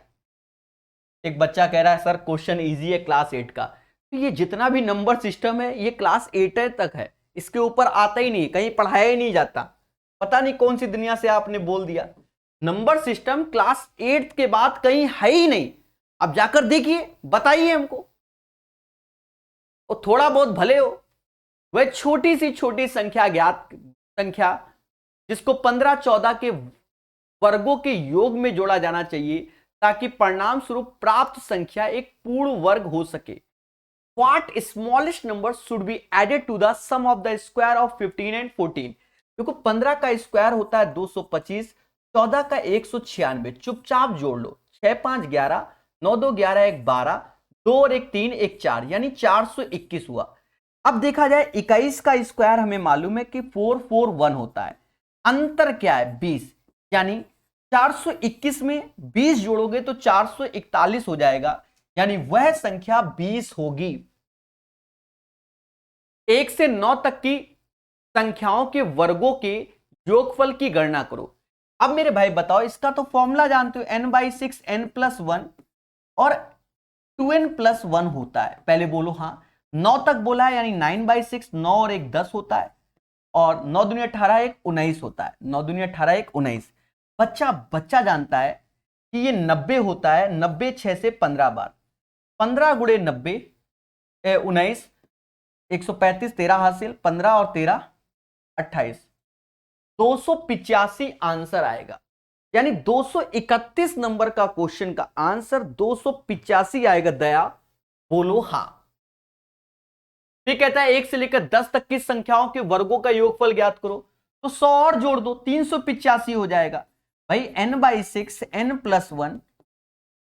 एक बच्चा कह रहा है सर क्वेश्चन इजी है क्लास 8 का। तो ये जितना भी नंबर सिस्टम है ये क्लास 8 तक है, इसके ऊपर आता ही नहीं, कहीं पढ़ाया ही नहीं जाता। पता नहीं कौन सी दुनिया से आपने बोल दिया, नंबर सिस्टम क्लास 8 के बाद कहीं है ही नहीं। अब जाकर देखिए, बताइए हमको। और थोड़ा बहुत भले हो, वह छोटी सी छोटी संख्या, ज्ञात संख्या जिसको 15 14 के वर्गों के योग में जोड़ा जाना चाहिए ताकि परिणाम स्वरूप प्राप्त संख्या एक पूर्ण वर्ग हो सके। What smallest number should be added to the sum of the square of 15 and 14? देखो 15 का स्क्वायर होता है 225, 14 का 196। चुपचाप जोड़ लो, 6 5 11, 9 2 11, 1 12, 2 और 1 3, 1 4, यानी 421 हुआ। अब देखा जाए 21 का स्क्वायर हमें मालूम है कि 441 होता है, अंतर क्या है? 20, यानी 421 में 20 जोड़ोगे तो 441 हो जाएगा, यानी वह संख्या 20 होगी। 1 से 9 तक की संख्याओं के वर्गों के योगफल की गणना करो। अब मेरे भाई बताओ, इसका तो फॉर्मूला जानते हो, n/6 n+1 और 2n+1 होता है। पहले बोलो हाँ। 9 तक बोला है, यानी 9/6, 9 और 1 10 होता है, और 9 दूनी 18, 1 19 होता है। 9 दूनी 18, 1 19। बच्चा जानता है कि ये 90 होता है। 90 6 से 15 बार, 15 गुणे 90 19, 135, 13 हासिल, 15 और 13 28, 285 आंसर आएगा। यानी 231 नंबर का क्वेश्चन का आंसर 285 आएगा। दया बोलो हाँ। फिर कहता है 1 से लेकर 10 तक की संख्याओं के वर्गों का योगफल ज्ञात करो, तो 100 और जोड़ दो, 385 हो जाएगा। भाई n/6 n+1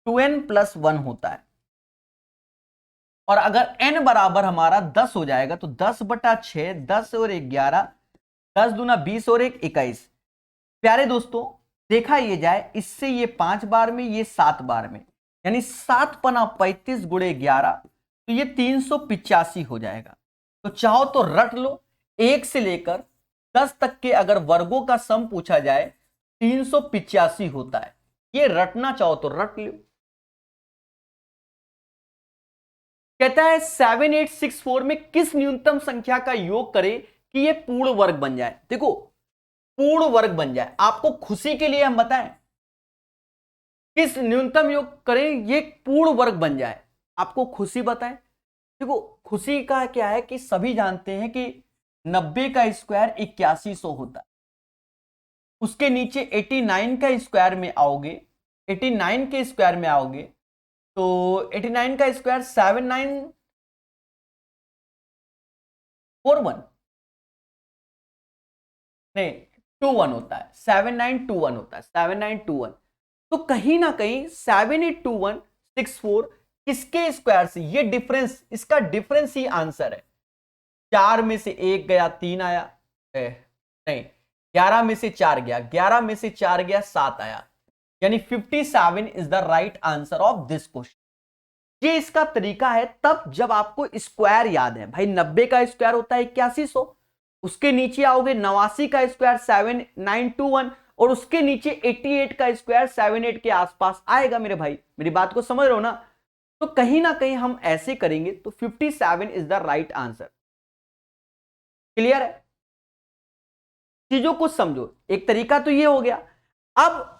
2n+1 होता है, और अगर n बराबर हमारा 10 हो जाएगा तो 10/6, 10 और 1 11, 10 दूना 20 और 1 21। प्यारे दोस्तों, देखा ये जाए, इससे ये 5 बार में, ये 7 बार में, यानी 7 पना 35 गुणे 11, तो ये 385 हो जाएगा। तो चाहो तो रट लो, 1 से लेकर 10 तक के अगर वर्गों का सम पूछा जाए 385 होता है। ये रटना चाहो तो रट लो। कहता है 7864 में किस न्यूनतम संख्या का योग करें कि ये पूर्ण वर्ग बन जाए। देखो, पूर्ण वर्ग बन जाए, आपको खुशी के लिए हम बताएं, किस न्यूनतम योग करें ये पूर्ण वर्ग बन जाए, आपको खुशी बताएं। देखो, खुशी का क्या है कि सभी जानते हैं कि 90 का स्क्वायर 8100 होता है। उसके नीचे 89 का स्क्वायर में आओगे, 89 के स्क्वायर में आओगे तो 89 का स्क्वायर 7941 नहीं 21 होता है, 7921 होता है, 7921। तो कहीं ना कहीं 782164 किसके स्क्वायर से, ये डिफरेंस, इसका डिफरेंस ही आंसर है। 4 में से 1 गया 3 आया, नहीं 11 में से 4 गया, 11 में से 4 गया 7 आया, यानी 57 is the right answer of this question. ये इसका तरीका है तब जब आपको स्क्वायर याद है। भाई 90 का स्क्वायर होता है 8100, उसके नीचे आओगे 89 का स्क्वायर 7921, और उसके नीचे 88 का स्क्वायर 78 के आसपास आएगा। मेरे भाई, मेरी बात को समझ रहे हो ना? तो कहीं ना कहीं हम ऐसे करेंगे तो 57 is the right answer. Clear है? चीजों को समझो, एक तरीका तो ये हो गया। अब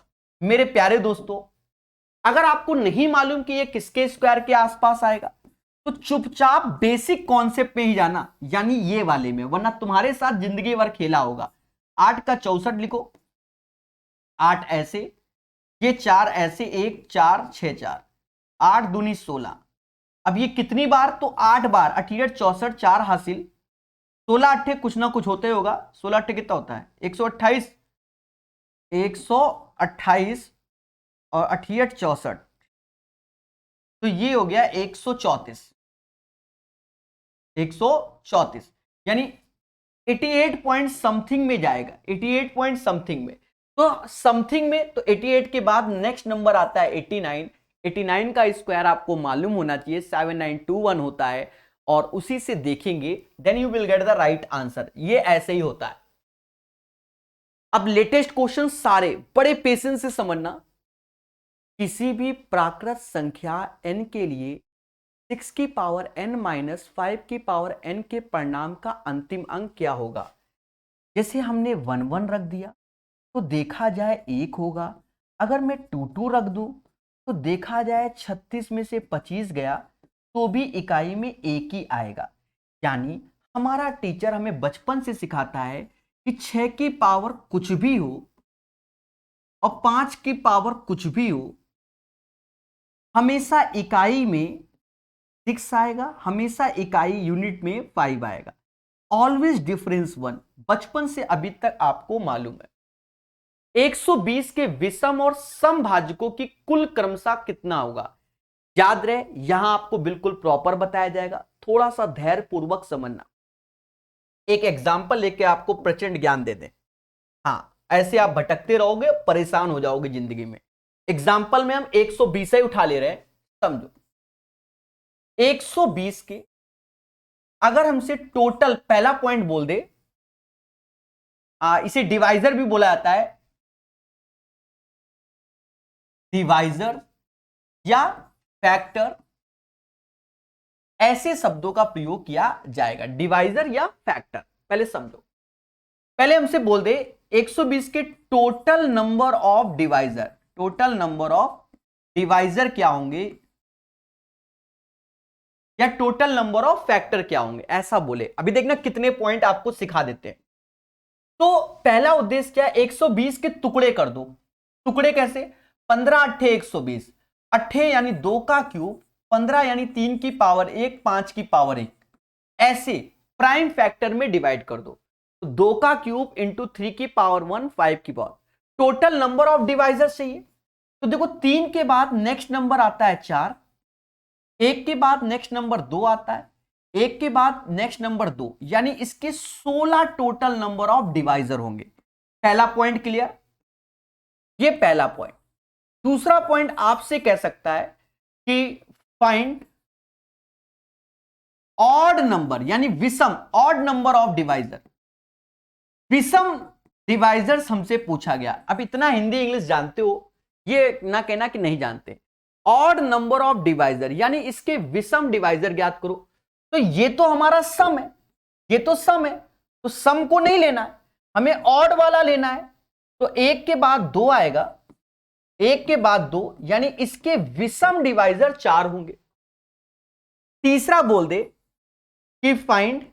मेरे प्यारे दोस्तों, अगर आपको नहीं मालूम कि ये किसके स्क्वायर के आसपास आएगा, तो चुपचाप बेसिक कॉन्सेप्ट पे ही जाना, यानी ये वाले में, वरना तुम्हारे साथ जिंदगी भर खेला होगा। 8 का 64 लिखो, 8 ऐसे, ये 4 ऐसे, 1 4 6 4, 8 दूनी 16। अब ये कितनी बार, तो 8 बार, 88 64 4 हासिल, 16 अट्ठे कुछ ना कुछ होते होगा, 16 अट्ठे कितना होता है 128, 128 और 88 64, तो ये हो गया 134, 134, यानी 88 पॉइंट समथिंग में जाएगा, 88 पॉइंट समथिंग में। तो समथिंग में, तो 88 के बाद नेक्स्ट नंबर आता है 89। 89 का स्क्वायर आपको मालूम होना चाहिए 7921 होता है, और उसी से देखेंगे, then you will get the right answer. ये ऐसे ही होता है। अब लेटेस्ट क्वेश्चन सारे बड़े पेशेंस से समझना। किसी भी प्राकृत संख्या n के लिए 6 की पावर n माइनस 5 की पावर n के परिणाम का अंतिम अंक क्या होगा। जैसे हमने 1 1 रख दिया तो देखा जाए 1 होगा, अगर मैं 2 2 रख दूं तो देखा जाए 36 में से 25 गया तो भी इकाई में 1 ही आएगा। यानी हमारा टीचर हमें बचपन से सिखाता है कि 6 की पावर कुछ भी हो और 5 की पावर कुछ भी हो, हमेशा इकाई में 6 आएगा, हमेशा इकाई यूनिट में 5 आएगा। ऑलवेज डिफरेंस 1, बचपन से अभी तक आपको मालूम है। 120 के विषम और सम भाजकों की कुल क्रमशः कितना होगा। याद रहे, यहां आपको बिल्कुल प्रॉपर बताया जाएगा, थोड़ा सा धैर्य पूर्वक समझना। एक एग्जाम्पल लेके आपको प्रचंड ज्ञान दे दें। हाँ, ऐसे आप भटकते रहोगे, परेशान हो जाओगे जिंदगी में। एग्जाम्पल में हम 120 ही उठा ले रहे हैं, समझो 120 के अगर हमसे टोटल, पहला पॉइंट बोल दे, इसे डिवाइजर भी बोला जाता है, डिवाइजर या फैक्टर, ऐसे शब्दों का प्रयोग किया जाएगा, डिवाइजर या फैक्टर। पहले समझो, पहले हमसे बोल दे 120 के total number of divisor, total number of divisor क्या होंगे, या टोटल नंबर ऑफ फैक्टर क्या होंगे, ऐसा बोले। अभी देखना कितने पॉइंट आपको सिखा देते हैं। तो पहला उद्देश्य क्या है, 120 के टुकड़े कर दो। टुकड़े कैसे, 15 अट्ठे 120, अट्ठे यानी 2 का क्यूब, 15 यानी 3 की पावर 1, 5 की पावर 1, ऐसे प्राइम फैक्टर में डिवाइड कर दो। तो 2 का क्यूब इंटू 3 की पावर 1, 5 की power. Total number of divisor चाहिए, तो देखो 3 के बाद नेक्स्ट नंबर आता है 4, 1 के बाद नेक्स्ट नंबर 2 आता है, 1 के बाद नेक्स्ट नंबर 2, यानी इसके 16 टोटल नंबर ऑफ डिवाइजर होंगे। पहला पॉइंट क्लियर, ये पहला पॉइंट। दूसरा पॉइंट आपसे कह सकता है कि फाइंड ऑड नंबर, यानी विषम, ऑड नंबर ऑफ डिवाइजर। विषम डिवाइजर्स हमसे पूछा गया। अब इतना हिंदी इंग्लिश जानते हो, ये ना कहना कि नहीं जानते। ऑड नंबर ऑफ डिवाइजर यानी इसके विषम डिवाइजर ज्ञात करो। तो ये तो हमारा सम है, ये तो सम है, तो सम को नहीं लेना है, हमें ऑड वाला लेना है। तो 1 के बाद 2 आएगा, 1 के बाद 2, यानी इसके विषम डिवाइजर 4 होंगे। तीसरा बोल दे कि फाइंड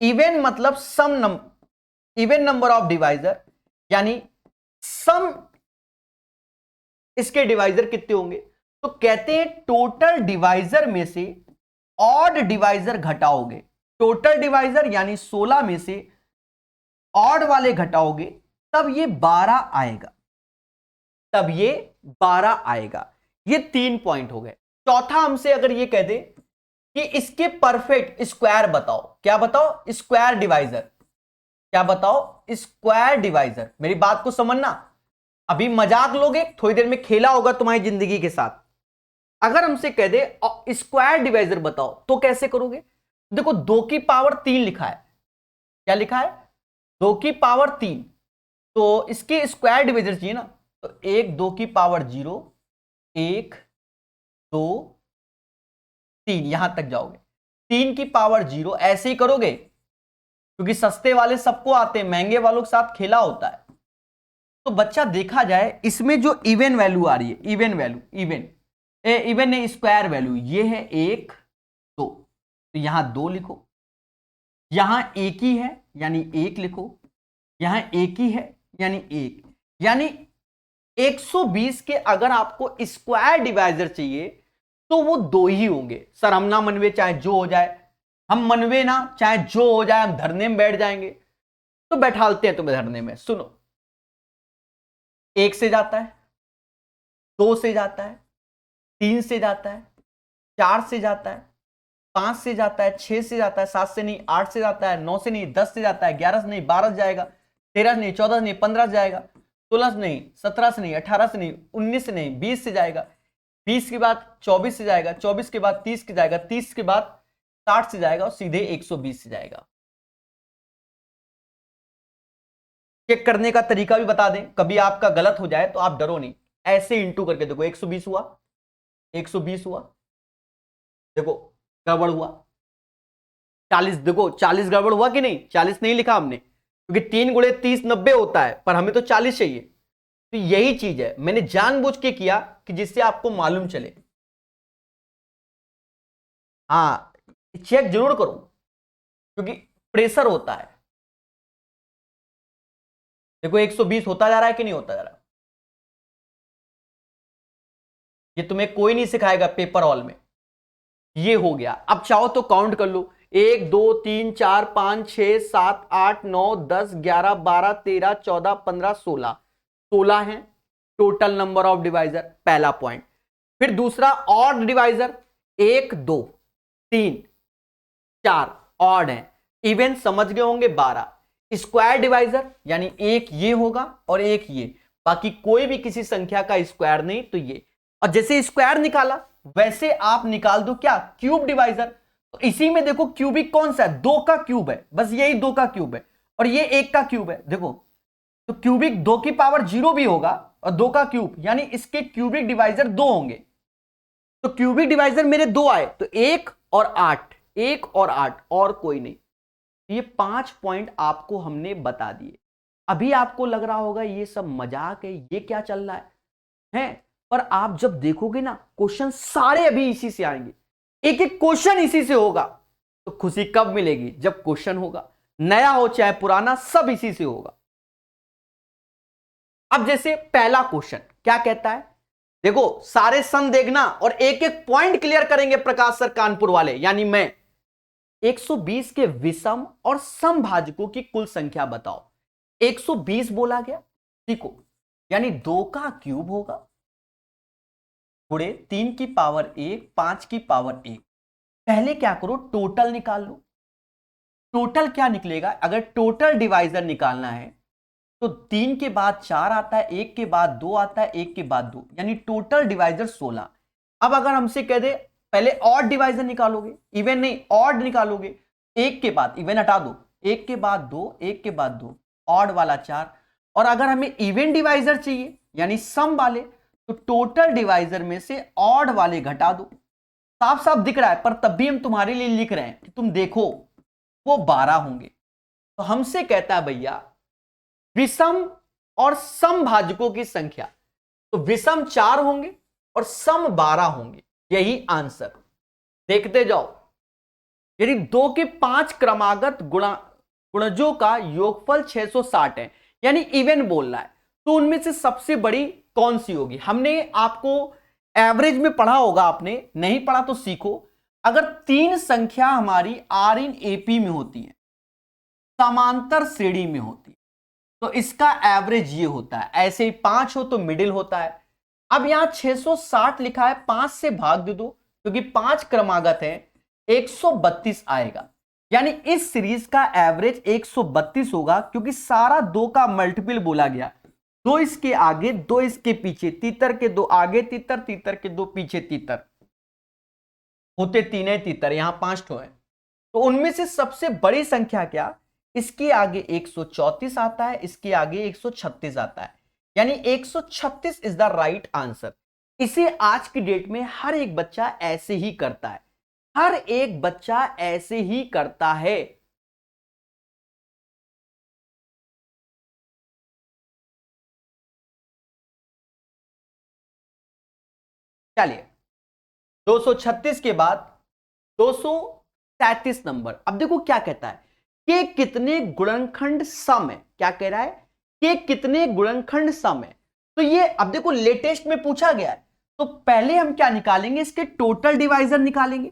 इवन, मतलब सम number, even number of divisor, यानी सम इसके डिवाइजर कितने होंगे। तो कहते हैं टोटल डिवाइजर में से ऑड डिवाइजर घटाओगे, टोटल डिवाइजर यानी 16 में से ऑड वाले घटाओगे, तब ये 12 आएगा, तब ये 12 आएगा। ये 3 पॉइंट हो गए। चौथा हमसे अगर ये कह दे कि इसके परफेक्ट स्क्वायर बताओ, क्या बताओ, स्क्वायर डिवाइजर, क्या बताओ, स्क्वायर डिवाइजर। मेरी बात को समझना, अभी मजाक लोगे, थोड़ी देर में खेला होगा तुम्हारी जिंदगी के साथ। अगर हमसे कह दे स्क्वायर डिवाइजर बताओ, तो कैसे करोगे। देखो 2 की पावर 3 लिखा है, क्या लिखा है, 2 की पावर 3, तो इसके स्क्वायर डिवाइजर चाहिए ना। तो 1 2 की पावर 0, 1 2 3, यहां तक जाओगे। 3 की पावर 0, ऐसे ही करोगे, क्योंकि सस्ते वाले सबको आते हैं, महंगे वालों के साथ खेला होता है। तो बच्चा देखा जाए, इसमें जो इवन वैल्यू आ रही है, इवन वैल्यू, इवन ने स्क्वायर वैल्यू, ये है 1 2, तो यहां 2 लिखो, यहां एक ही है यानी 1 लिखो, यहां एक ही है यानी 1, यानी 120 के अगर आपको स्क्वायर डिवाइजर चाहिए तो वो 2 ही होंगे। सर हम ना मनवे, चाहे जो हो जाए, हम मनवे ना, चाहे जो हो जाए, हम धरने में बैठ जाएंगे। तो बैठालते हैं तुम्हें धरने में। सुनो, 1 से जाता है, 2 से जाता है, 3 से जाता है, 4 से जाता है, 5 से जाता है, 6 से जाता है, 7 से नहीं, 8 से जाता है, 9 से नहीं, 10 से जाता है, 11 से नहीं, 12 से जाएगा, 13 से नहीं, 14 से नहीं, 15 से जाएगा, 16 से नहीं, 17 से नहीं, 18 से नहीं, 19 से नहीं, 20 से जाएगा, 20 के बाद 24 से जाएगा, 24 के बाद 30 के जाएगा, 30 के बाद 60 से जाएगा और सीधे 120 से जाएगा। चेक करने का तरीका भी बता दें, कभी आपका गलत हो जाए तो आप डरो नहीं, ऐसे इंटू करके देखो, 120 हुआ, 120 हुआ, देखो गड़बड़ हुआ, 40, देखो 40 गड़बड़ हुआ कि नहीं, 40 नहीं लिखा हमने, क्योंकि 3 गुणे 30 90 होता है, पर हमें तो 40 चाहिए। तो यही चीज है, मैंने जानबूझ के किया कि जिससे आपको मालूम चले। हाँ, चेक जरूर करो, क्योंकि प्रेशर होता है। देखो 120 होता जा रहा है कि नहीं होता जा रहा, ये तुम्हें कोई नहीं सिखाएगा पेपर हॉल में। ये हो गया, अब चाहो तो काउंट कर लो, 1 2 3 4 5 6 7 8 9 10 11 12 13 14 15 16, 16 है टोटल नंबर ऑफ डिवाइजर, पहला पॉइंट। फिर दूसरा ऑड डिवाइजर, 1 2 3 4 ऑड है, इवन समझ गए होंगे 12, स्क्वायर डिवाइजर यानी एक ये होगा और एक ये, बाकी कोई भी किसी संख्या का स्क्वायर नहीं, तो ये। और जैसे स्क्वायर निकाला वैसे आप निकाल दो क्या, क्यूब डिवाइजर। तो इसी में देखो क्यूबिक कौन सा है, 2 का क्यूब है, बस यही 2 का क्यूब है, और ये 1 का क्यूब है। देखो तो क्यूबिक 2 की पावर 0 भी होगा और 2 का क्यूब, यानी इसके क्यूबिक डिवाइजर 2 होंगे। तो क्यूबिक डिवाइजर मेरे 2 आए, तो 1 और 8, 1 और 8, और कोई नहीं। ये 5 पॉइंट आपको हमने बता दिए। अभी आपको लग रहा होगा ये सब मजाक है, ये क्या चल रहा है? पर आप जब देखोगे ना क्वेश्चन सारे अभी इसी से आएंगे, एक एक क्वेश्चन इसी से होगा। तो खुशी कब मिलेगी, जब क्वेश्चन होगा, नया हो चाहे पुराना, सब इसी से होगा। अब जैसे पहला क्वेश्चन क्या कहता है, देखो सारे सम देखना और एक एक पॉइंट क्लियर करेंगे प्रकाश सर कानपुर वाले, यानी मैं। 120 के विषम और समभाजकों की कुल संख्या बताओ। 120 बोला गया, देखो यानी 2 का क्यूब होगा, गुणे 3 की पावर 1, 5 की पावर 1। पहले क्या करो, टोटल निकाल लो। टोटल क्या निकलेगा, अगर टोटल डिवाइजर निकालना है तो 3 के बाद 4 आता है, 1 के बाद 2 आता है, 1 के बाद 2, यानी टोटल डिवाइजर 16। अब अगर हमसे कह दे पहले ऑड डिवाइजर निकालोगे, इवन नहीं ऑड निकालोगे, 1 के बाद, इवन हटा दो, 1 के बाद 2, 1 के बाद 2, ऑड वाला 4। और अगर हमें इवन डिवाइजर चाहिए यानी सम वाले, तो टोटल डिवाइजर में से ऑड वाले घटा दो। साफ साफ दिख रहा है, पर तब भी हम तुम्हारे लिए लिख रहे हैं कि तुम देखो, वो 12 होंगे। तो हमसे कहता है भैया विषम और समभाजकों की संख्या, तो विषम 4 होंगे और सम 12 होंगे, यही आंसर। देखते जाओ, यदि 2 के 5 क्रमागत गुणजों का योगफल 660 है, यानी इवन बोल रहा है, तो उनमें से सबसे बड़ी कौन सी होगी। हमने आपको एवरेज में पढ़ा होगा, आपने नहीं पढ़ा तो सीखो। अगर 3 संख्या हमारी आर इन एपी में होती है, समांतर श्रेणी में होती है, तो इसका एवरेज ये होता है। ऐसे ही 5 हो तो मिडिल होता है। अब यहां 660 लिखा है, 5 से भाग दे दो क्योंकि 5 क्रमागत है, 132 आएगा। यानी इस सीरीज का एवरेज 132 होगा, क्योंकि सारा 2 का मल्टीपल बोला गया। 2 इसके आगे, 2 इसके पीछे, तीतर के 2 आगे तीतर, तीतर के 2 पीछे तीतर, होते 3 तीतर, यहां 5 ठो है। तो उनमें से सबसे बड़ी संख्या क्या, इसके आगे 134 आता है, इसके आगे 136 आता है, यानी 136 इज द राइट आंसर। इसे आज की डेट में हर एक बच्चा ऐसे ही करता है, हर एक बच्चा ऐसे ही करता है। चलिए 236 के बाद 237 नंबर। अब देखो क्या कहता है कि कितने गुणनखंड सम है। क्या कह रहा है कि कितने गुणनखंड सम है। तो ये अब देखो लेटेस्ट में पूछा गया है, तो पहले हम क्या निकालेंगे, इसके टोटल डिवाइजर निकालेंगे।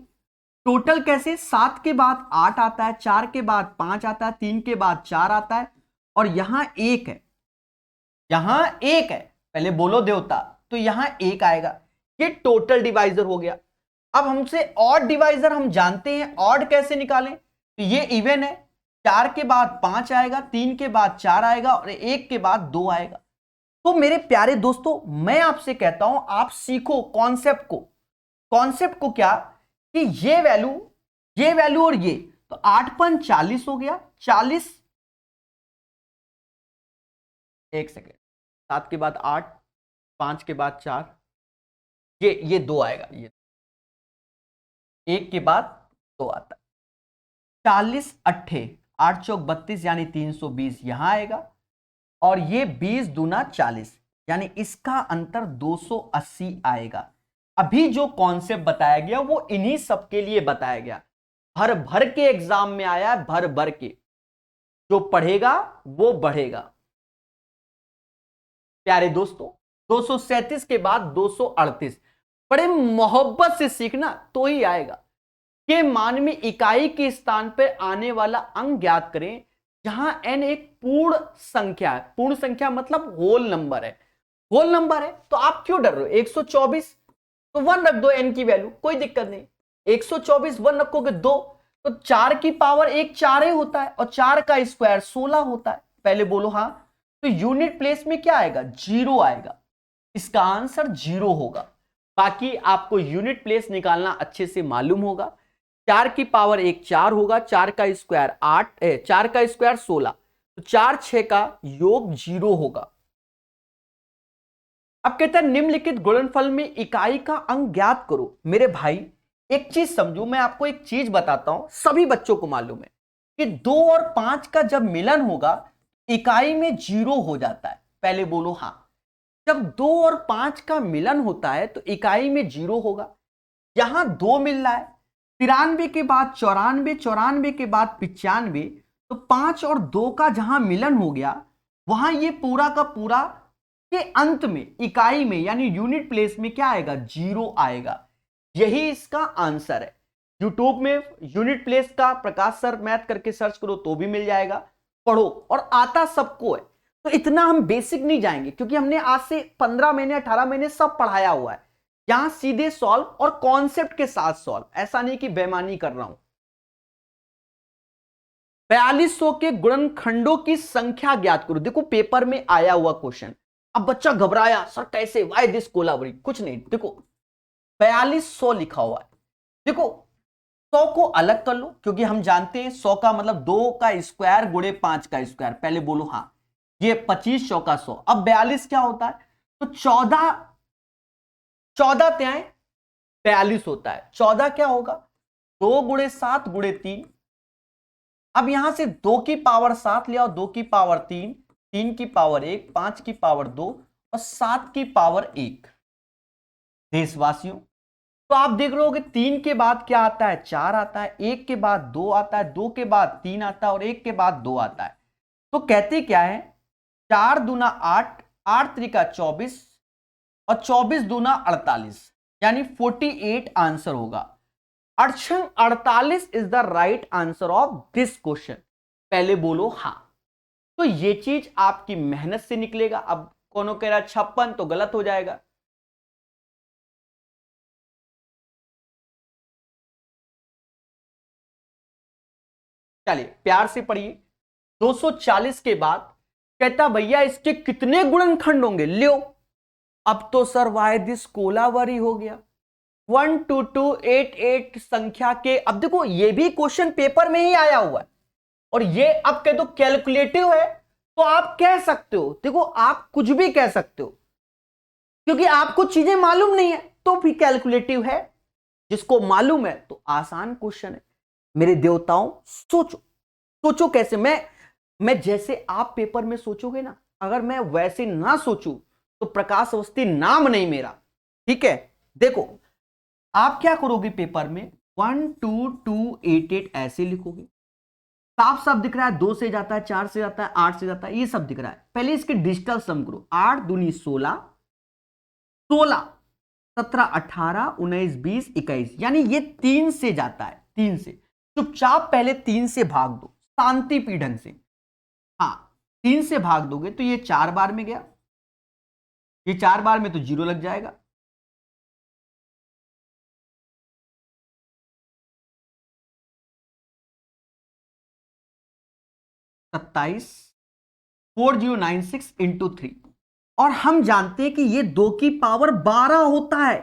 टोटल कैसे, 7 के बाद 8 आता है, 4 के बाद 5 आता है, 3 के बाद 4 आता है, और यहां 1 है, यहां 1 है, पहले बोलो देवता, तो यहां 1 आएगा। ये टोटल डिवाइजर हो गया। अब हमसे ऑड डिवाइजर हम जानते हैं, ऑड कैसे निकालें, तो ये इवन है, 4 के बाद 5 आएगा, 3 के बाद 4 आएगा, और 1 के बाद 2 आएगा। तो मेरे प्यारे दोस्तों, मैं आपसे कहता हूं आप सीखो कॉन्सेप्ट को। कॉन्सेप्ट को क्या, कि ये वैल्यू और ये, तो 8 पन 40 हो गया, 40, एक सेकेंड, 7 के बाद 8, 5 के बाद 4, ये 2 आएगा, ये 1 के बाद 2 आता है, 40 अट्ठे 8 चौक 32 यानी 320 यहां आएगा, और ये 20 दूना 40 यानी इसका अंतर 280 आएगा। अभी जो कॉन्सेप्ट बताया गया वो इन्हीं सबके लिए बताया गया, भर भर के एग्जाम में आया है, भर भर के। जो पढ़ेगा वो बढ़ेगा। प्यारे दोस्तों, 237 के बाद 238, बड़े मोहब्बत से सीखना तो ही आएगा। के मान में इकाई के स्थान पर आने वाला अंक ज्ञात करें जहां n एक पूर्ण संख्या है। पूर्ण संख्या मतलब होल नंबर है। होल नंबर है तो आप क्यों डर रहे हो, 124 तो 1 रख दो n की वैल्यू, कोई दिक्कत नहीं। 124 1 रखोगे 2, तो 4 की पावर 1 4 ही होता है और 4 का स्क्वायर 16 होता है। पहले बोलो हाँ। तो यूनिट प्लेस में क्या आएगा? 0 आएगा। इसका आंसर 0 होगा। बाकी आपको यूनिट प्लेस निकालना अच्छे से मालूम होगा। 4 की पावर 1 4 होगा, 4 का स्क्वायर 8, 4 का स्क्वायर 16, तो 4 6 का योग 0 होगा। अब कहते हैं निम्नलिखित गुणनफल में इकाई का अंक ज्ञात करो। मेरे भाई एक चीज समझो, मैं आपको एक चीज बताता हूं, सभी बच्चों को मालूम है कि 2 और 5 का जब मिलन होगा इकाई में 0 हो जाता है। पहले बोलो हाँ। जब 2 और 5 का मिलन होता है तो इकाई में 0 होगा। यहां 2 मिल रहा है, 93 के बाद 94, 94 के बाद 95, तो 5 और 2 का जहां मिलन हो गया वहां ये पूरा का पूरा के अंत में इकाई में यानी यूनिट प्लेस में क्या आएगा? 0 आएगा। यही इसका आंसर है। यूट्यूब में यूनिट प्लेस का प्रकाश सर मैथ करके सर्च करो तो भी मिल जाएगा, पढ़ो, और आता सबको है। तो इतना हम बेसिक नहीं जाएंगे क्योंकि हमने आज से 15 महीने 18 महीने सब पढ़ाया हुआ है। यहां सीधे सॉल्व और कॉन्सेप्ट के साथ सॉल्व, ऐसा नहीं कि बेईमानी कर रहा हूं। 4200 के गुणनखंडों की संख्या ज्ञात करो। देखो पेपर में आया हुआ क्वेश्चन। अब बच्चा घबराया, सर कैसे, वाई दिस कोलाबरी? कुछ नहीं, देखो 4200 लिखा हुआ है। देखो 100 को अलग कर लो क्योंकि हम जानते हैं 100 का मतलब 2 का स्क्वायर गुणे 5 का स्क्वायर। पहले बोलो हाँ। ये 25 100 का 100। अब 42 क्या होता है? तो 14 त्याएं 42 होता है। 14 क्या होगा? 2 गुणे 7 गुणे 3। अब यहां से 2 की पावर 7 ले आओ, 2 की पावर 3, 3 की पावर 1, 5 की पावर 2 और 7 की पावर 1। देशवासियों तो आप देख रहे हो कि 3 के बाद क्या आता है? 4 आता है, 1 के बाद 2 आता है, 2 के बाद 3 आता है और 1 के बाद 2 आता है। तो कहते क्या है? 4 दूना 8, 8 त्रिका 24 और 24 दूना 48, यानी 48 आंसर होगा। Option 48 is the right answer of this question. पहले बोलो हाँ। तो ये चीज आपकी मेहनत से निकलेगा। अब कौन कह रहा 56 तो गलत हो जाएगा। चलिए प्यार से पढ़िए। 240 के बाद कहता भैया इसके कितने गुणनखंड होंगे? लियो, अब तो सर वाई दिस कोलावरी हो गया। 12288 संख्या के, अब देखो ये भी क्वेश्चन पेपर में ही आया हुआ है और ये अब कह दो कैलकुलेटिव है तो आप कह सकते हो। देखो आप कुछ भी कह सकते हो क्योंकि आपको चीजें मालूम नहीं है तो भी कैलकुलेटिव है। जिसको मालूम है तो आसान क्वेश्चन है। मेरे देवताओं सोचो, सोचो कैसे। मैं जैसे आप पेपर में सोचोगे ना, अगर मैं वैसे ना सोचूं तो प्रकाश अवस्थी नाम नहीं मेरा, ठीक है। देखो आप क्या करोगे पेपर में, 12288 ऐसे लिखोगे। साफ साफ दिख रहा है 2 से जाता है, 4 से जाता है, 8 से जाता है, ये सब दिख रहा है। पहले इसके डिजिटल सम करो। 8 दूनी 16, 16 17 18 19 20 21, यानी ये 3 से जाता है। 3 से चुपचाप पहले 3 से भाग दो शांति पी ढंग से। हाँ 3 से भाग दोगे तो ये 4 बार में गया, ये 4 बार में तो 0 लग जाएगा। सत्ताईस 4096 इंटू 3। और हम जानते हैं कि ये 2 की पावर 12 होता है,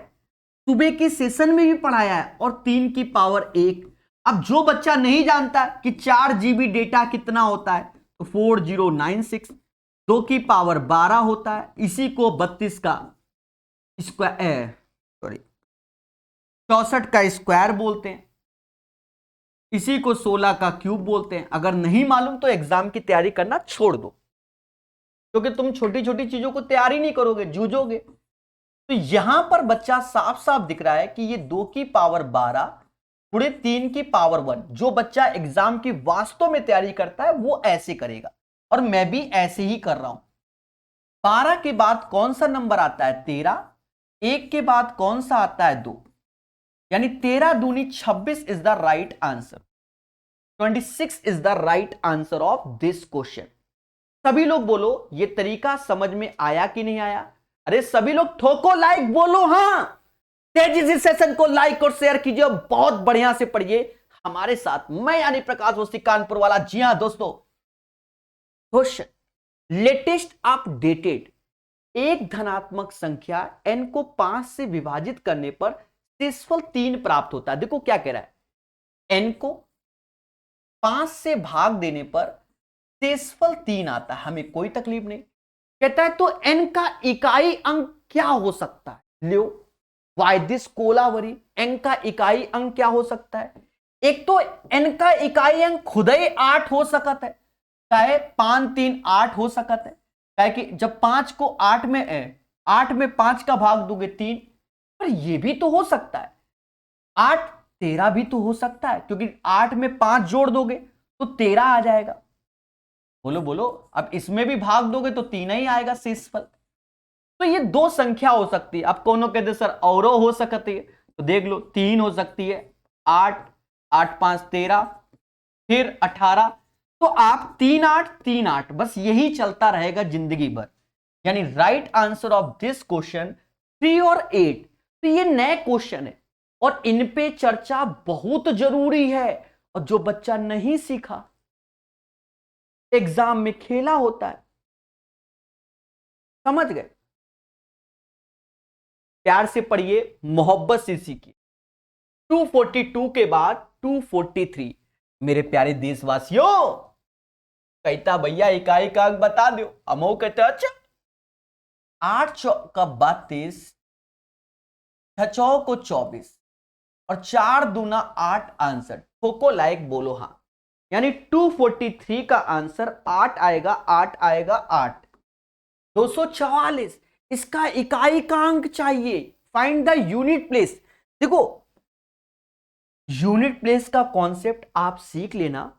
सुबह के सेशन में भी पढ़ाया है, और 3 की पावर 1। अब जो बच्चा नहीं जानता कि 4 GB डेटा कितना होता है तो 4096, 2 की पावर 12 होता है, इसी को 32 का स्क्वायर, सॉरी 64 का स्क्वायर बोलते हैं, इसी को 16 का क्यूब बोलते हैं। अगर नहीं मालूम तो एग्जाम की तैयारी करना छोड़ दो क्योंकि तुम छोटी छोटी चीजों को तैयारी नहीं करोगे, जूझोगे। तो यहां पर बच्चा साफ साफ दिख रहा है कि ये 2 की पावर 12 गुणे 3 की पावर 1। जो बच्चा एग्जाम की वास्तव में तैयारी करता है वो ऐसे करेगा, और मैं भी ऐसे ही कर रहा हूं। 12 के बाद कौन सा नंबर आता है? 13। 1 के बाद कौन सा आता है? 2, यानी 13 दूनी 26 is the right answer. 26 is the right answer of this question. सभी लोग बोलो ये तरीका समझ में आया कि नहीं आया? अरे सभी लोग ठोको लाइक, बोलो हाँ। तेजी से सेशन को लाइक और शेयर कीजिए, बहुत बढ़िया से पढ़िए। हमारे साथ मैं यानी प्रकाश वस्ती कानपुर वाला। जी हां दोस्तों, क्वेश्चन, लेटेस्ट अपडेटेड एक धनात्मक संख्या n को 5 से विभाजित करने पर शेषफल 3 प्राप्त होता है। देखो क्या कह रहा है, n को 5 से भाग देने पर शेषफल 3 आता है, हमें कोई तकलीफ नहीं। कहता है तो n का इकाई अंक क्या हो सकता है। लियो वाई दिस कोलावरी, n का इकाई अंक क्या हो सकता है। एक तो n का इकाई अंक खुद ही 8 हो सकता है, चाहे 5 3 8 हो सकता है, क्या कि जब 5 को 8 में 5 का भाग दोगे 3, पर यह भी तो हो सकता है 8 13 भी तो हो सकता है, क्योंकि 8 में 5 जोड़ दोगे तो 13 आ जाएगा। बोलो बोलो, अब इसमें भी भाग दोगे तो 3 ही आएगा शेषफल। तो ये दो संख्या हो सकती है। अब कोनो कहते सर और हो सकती है, तो देख लो 3 हो सकती है, 8 8 5 13 फिर 18। तो आप 3 8 3 8 बस यही चलता रहेगा जिंदगी भर। यानी right answer of this question 3 और 8। तो ये नए क्वेश्चन है और इन पे चर्चा बहुत जरूरी है, और जो बच्चा नहीं सीखा एग्जाम में खेला होता है। समझ गए, प्यार से पढ़िए, मोहब्बत से सीखिए। 242 के बाद 243। मेरे प्यारे देशवासियों, कहता भैया इकाई का अंक बता दो, हम कहता अच्छा 8 चौका 32, 6 चौको 24 और 4 दूना 8 आंसर। ठोको लाइक बोलो हाँ। यानी 243 का आंसर 8 आएगा, 8 आएगा 8। 244 इसका इकाई का अंक चाहिए। Find the unit place. देखो यूनिट प्लेस का कॉन्सेप्ट आप सीख लेना,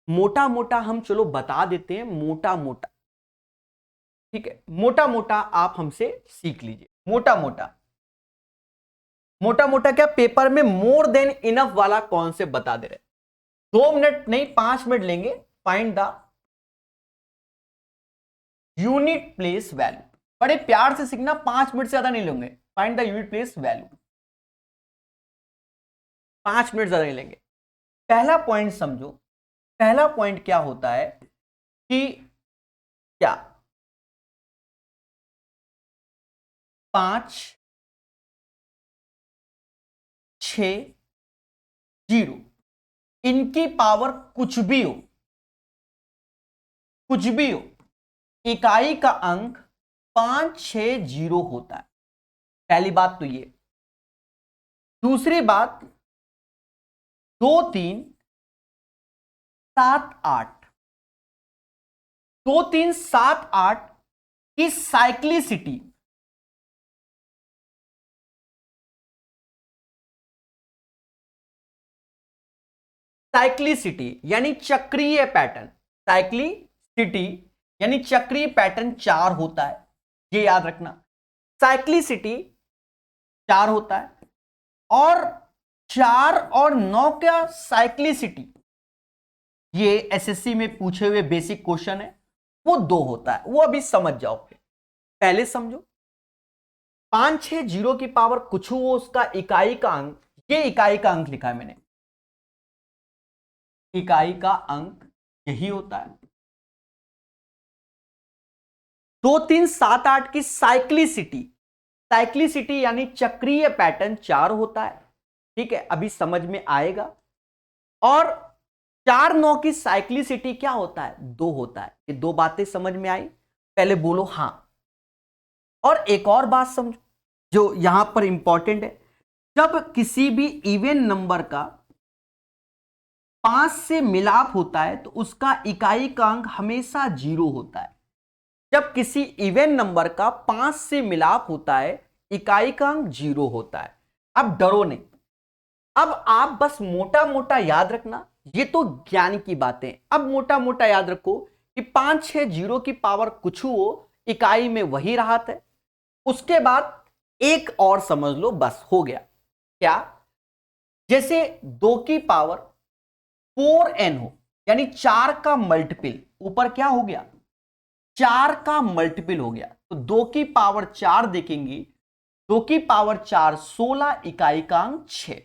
मोटा मोटा हम चलो बता देते हैं, मोटा मोटा, ठीक है, मोटा मोटा आप हमसे सीख लीजिए। मोटा मोटा मोटा मोटा क्या, पेपर में मोर देन इनफ वाला कॉन्सेप्ट बता दे रहे। 2 मिनट नहीं 5 मिनट लेंगे। Find the unit place value. बड़े प्यार से सीखना, 5 मिनट से ज्यादा नहीं लेंगे। Find the unit place value, 5 minute ज्यादा नहीं लेंगे। पहला पॉइंट समझो। पहला पॉइंट क्या होता है कि क्या 5 6 0 इनकी पावर कुछ भी हो, कुछ भी हो, इकाई का अंक 5 6 0 होता है। पहली बात तो ये। दूसरी बात 2 3 7 8, 2 3 7 8 की साइक्लिसिटी, साइक्लिसिटी यानी चक्रीय पैटर्न, साइक्लिसिटी यानी चक्रीय पैटर्न 4 होता है, ये याद रखना। साइक्लिसिटी 4 होता है, और 4 और 9 का साइक्लिसिटी, ये एसएससी में पूछे हुए बेसिक क्वेश्चन है, वो 2 होता है। वो अभी समझ जाओगे, पहले समझो। 5 6 0 की पावर कुछ हो उसका इकाई का अंक, ये इकाई का अंक लिखा है मैंने, इकाई का अंक यही होता है। 2 3 7 8 की साइक्लिसिटी, साइक्लिसिटी यानी चक्रीय पैटर्न 4 होता है, ठीक है, अभी समझ में आएगा। और 4 9 की साइक्लिसिटी क्या होता है, 2 होता है। ये 2 बातें समझ में आई, पहले बोलो हां। और एक और बात समझो जो यहां पर इंपॉर्टेंट है, जब किसी भी इवन नंबर का 5 से मिलाप होता है तो उसका इकाई का अंक हमेशा 0 होता है। जब किसी इवन नंबर का 5 से मिलाप होता है, इकाई का अंक 0 होता है। अब डरो नहीं, अब आप बस मोटा मोटा याद रखना, ये तो ज्ञान की बातें। अब मोटा मोटा याद रखो कि 5 6 0 की पावर कुछ हो, इकाई में वही राहत है। उसके बाद एक और समझ लो, बस हो गया। क्या, जैसे 2 की पावर 4n हो, यानी 4 का मल्टीपल, ऊपर क्या हो गया, 4 का मल्टीपल हो गया, तो 2 की पावर 4 देखेंगे, 2 की पावर 4 16, इकाई का अंक 6।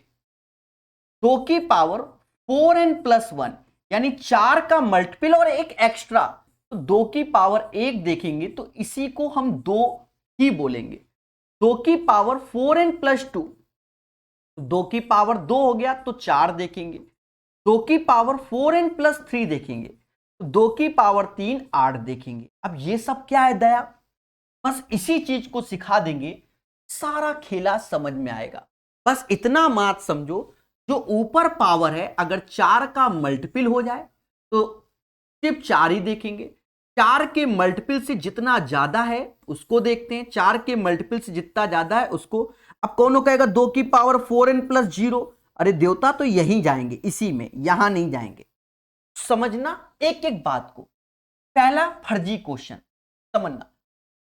2 की पावर 4n+1 यानी 4 का मल्टीपल और एक एक्स्ट्रा, तो 2 की पावर 1 देखेंगे तो इसी को हम 2 ही बोलेंगे। 2 की पावर 4n+2, 2 की पावर 2 हो गया तो 4 देखेंगे। 2 की पावर 4n+3 देखेंगे तो 2 की पावर 3 8 देखेंगे। अब ये सब क्या है दया, बस इसी चीज को सिखा देंगे, सारा खेला समझ में आएगा। बस इतना मात समझो, जो ऊपर पावर है अगर 4 का मल्टीपल हो जाए तो सिर्फ 4 ही देखेंगे। 4 के मल्टीपल से जितना ज्यादा है उसको देखते हैं, 4 के मल्टीपल से जितना ज्यादा है उसको। अब कौन कहेगा 2 की पावर 4n+0, अरे देवता तो यहीं जाएंगे, इसी में, यहां नहीं जाएंगे। समझना एक एक बात को। पहला फर्जी क्वेश्चन समझना,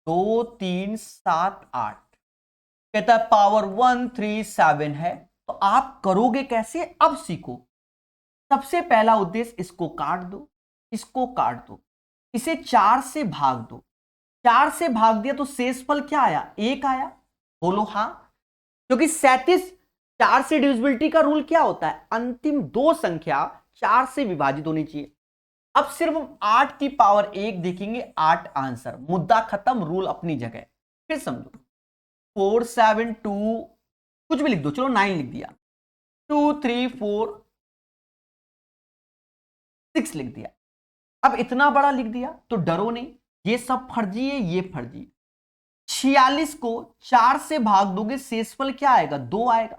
2 3 7 8 कहता है पावर 1 3 7 है, तो आप करोगे कैसे, अब सीखो। सबसे पहला उद्देश्य, इसको काट दो, इसको काट दो, इसे 4 से भाग दो। 4 से भाग दिया तो शेषफल क्या आया, 1 आया। बोलो हाँ, क्योंकि 37 4 से डिविजिबिलिटी का रूल क्या होता है, अंतिम दो संख्या 4 से विभाजित होनी चाहिए। अब सिर्फ हम 8 की पावर 1 देखेंगे, 8 आंसर, मुद्दा खत्म, रूल अपनी जगह। फिर समझो 4 7 2 कुछ भी लिख दो, चलो 9 लिख दिया, 2 3 4 6 लिख दिया। अब इतना बड़ा लिख दिया तो डरो नहीं, ये सब फर्जी है, ये फर्जी। 46 को 4 से भाग दोगे, शेषफल क्या आएगा, 2 आएगा।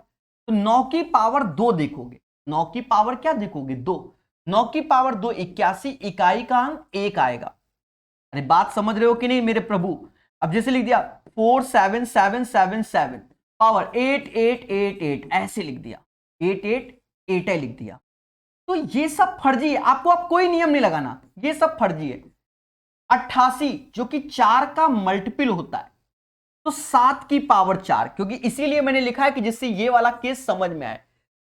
तो 9 की पावर 2 देखोगे, 9 की पावर क्या देखोगे, 2। 9 की पावर 2 81, इकाई का अंक 1 आएगा। अरे बात समझ रहे हो कि नहीं मेरे प्रभु। अब जैसे लिख दिया 4 7 7 7 7 पावर 8 8 8 8 ऐसे लिख दिया, 8 8 8 लिख दिया। तो ये सब फर्जी है, आपको अब कोई नियम नहीं लगाना, ये सब फर्जी है। 88 जो कि 4 का मल्टीपल होता है, तो 7 की पावर 4, क्योंकि इसीलिए मैंने लिखा है कि जिससे ये वाला केस समझ में आए।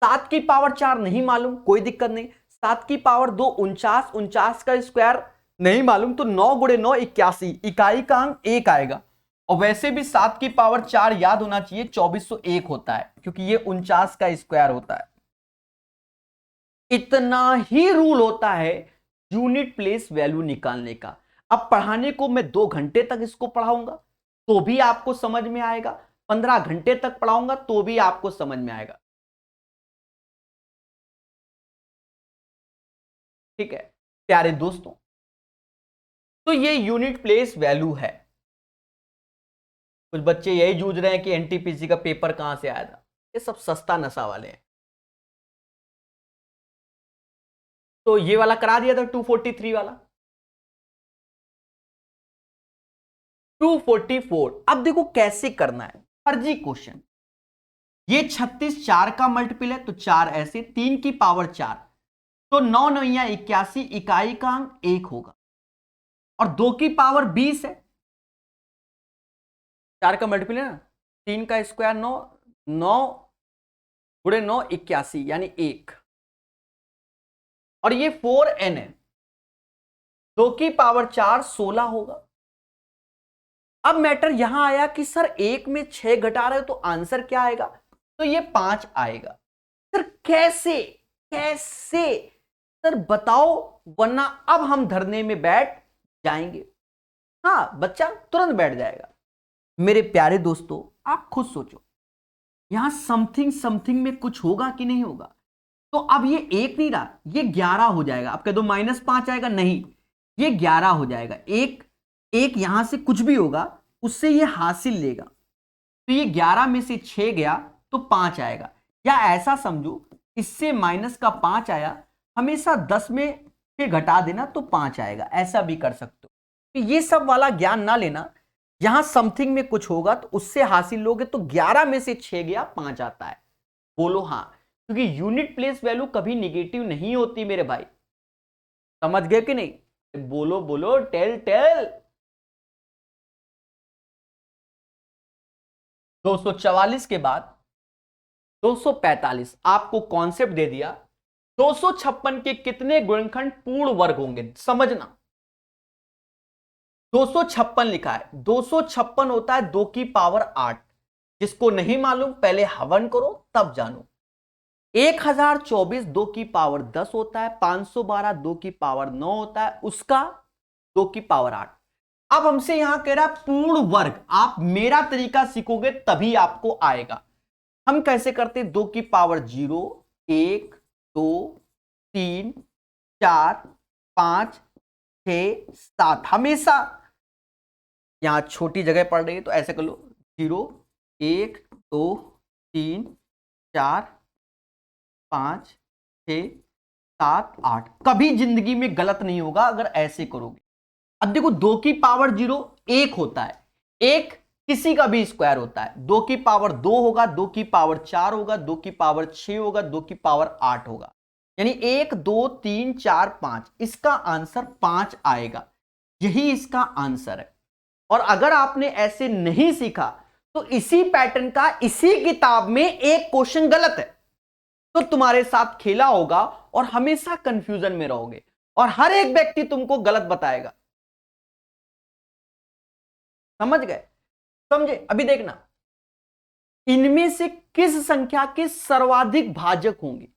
7 की पावर 4 नहीं मालूम, कोई दिक्कत नहीं। 7 की पावर 2 49, 49 का स्क्वायर नहीं मालूम, तो 9 गुणे 9 81, इकाई का अंक 1 आएगा। और वैसे भी 7 की पावर 4 याद होना चाहिए 2401 होता है, क्योंकि ये 49 का स्क्वायर होता है। इतना ही रूल होता है यूनिट प्लेस वैल्यू निकालने का। अब पढ़ाने को मैं 2 घंटे तक इसको पढ़ाऊंगा तो भी आपको समझ में आएगा, 15 घंटे तक पढ़ाऊंगा तो भी आपको समझ में आएगा। ठीक है प्यारे दोस्तों, तो ये यूनिट प्लेस वैल्यू है। कुछ बच्चे यही जूझ रहे हैं कि एनटीपीसी का पेपर कहां से आया था, ये सब सस्ता नशा वाले हैं। तो ये वाला करा दिया था 243 वाला, 244। अब देखो कैसे करना है, फर्जी क्वेश्चन। ये 36 4 का मल्टीपल है तो 4 ऐसे, 3 की पावर 4, तो 9 9 81, इकाई का अंक 1 होगा। और 2 की पावर 20 है, 4 का मल्टीपल है ना, 3 का स्क्वायर 9, 9 गुणे 9 81 यानी 1। और ये 4n है, 2 की पावर 4 16 होगा। अब मैटर यहां आया कि सर 1 में 6 घटा रहे हो तो आंसर क्या आएगा, तो ये 5 आएगा। सर कैसे कैसे सर बताओ, वरना अब हम धरने में बैठ जाएंगे। हाँ बच्चा तुरंत बैठ जाएगा। मेरे प्यारे दोस्तों आप खुद सोचो, यहां समथिंग समथिंग में कुछ होगा कि नहीं होगा। तो अब ये 1 नहीं रहा, ये 11 हो जाएगा। अब कह दो -5 आएगा, नहीं ये 11 हो जाएगा। एक यहां से कुछ भी होगा उससे ये हासिल लेगा, तो ये 11 में से 6 गया तो 5 आएगा। या ऐसा समझो इससे -5 आया, हमेशा 10 में फिर घटा देना तो 5 आएगा, ऐसा भी कर सकते हो। तो ये सब वाला ज्ञान ना लेना, यहां समथिंग में कुछ होगा तो उससे हासिल लोगे, तो 11 में से 6 गया 5 आता है। बोलो हाँ, क्योंकि यूनिट प्लेस वैल्यू कभी निगेटिव नहीं होती मेरे भाई, समझ गए कि नहीं, बोलो बोलो टेल टेल। 244 के बाद 245 आपको कॉन्सेप्ट दे दिया। 256 के कितने गुणनखंड पूर्ण वर्ग होंगे, समझना। 256 लिखा है, 256 होता है 2 की पावर 8। जिसको नहीं मालूम पहले हवन करो तब जानो। 1024 2 की पावर 10 होता है, 512 2 की पावर 9 होता है, उसका 2 की पावर 8। अब हमसे यहां कह रहा है पूर्ण वर्ग। आप मेरा तरीका सीखोगे तभी आपको आएगा। हम कैसे करते हैं? 2 की पावर 0, 1, 2, 3, 4, 5, 6, 7। हमेशा यहां छोटी जगह पड़ रही है तो ऐसे कर लो, 0, 1, 2, 3, 4, 5, 6, 7, 8। कभी जिंदगी में गलत नहीं होगा अगर ऐसे करोगे। अब देखो 2 की पावर 0 1 होता है, 1 किसी का भी स्क्वायर होता है। 2 की पावर 2 होगा, 2 की पावर 4 होगा, 2 की पावर 6 होगा, 2 की पावर 8 होगा। यानी 1, 2, 3, 4, 5। इसका आंसर 5 आएगा। यही इसका आंसर है। और अगर आपने ऐसे नहीं सीखा तो इसी पैटर्न का इसी किताब में एक क्वेश्चन गलत है तो तुम्हारे साथ खेला होगा और हमेशा कंफ्यूजन में रहोगे और हर एक व्यक्ति तुमको गलत बताएगा। समझ गए? समझे? अभी देखना, इनमें से किस संख्या के सर्वाधिक भाजक होंगे।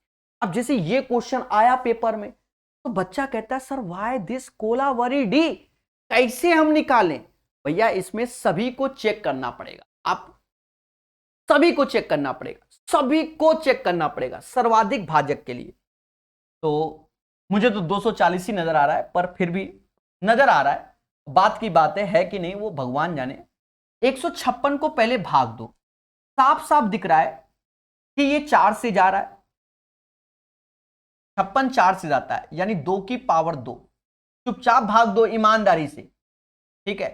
अब जैसे ये क्वेश्चन आया पेपर में तो बच्चा कहता है sir why this Kolaveri D, कैसे हम निकालें? भैया इसमें सभी को चेक करना पड़ेगा। आप सभी को चेक करना पड़ेगा, सभी को चेक करना पड़ेगा सर्वाधिक भाजक के लिए। तो मुझे तो 240 ही नजर आ रहा है, पर फिर भी नजर आ रहा है। बात की बात है कि नहीं वो भगवान जाने। 156 को पहले भाग दो, साफ साफ दिख रहा है कि ये 4 से जा रहा है। 56 4 से जाता है यानी 2 की पावर 2। चुपचाप भाग दो ईमानदारी से, ठीक है?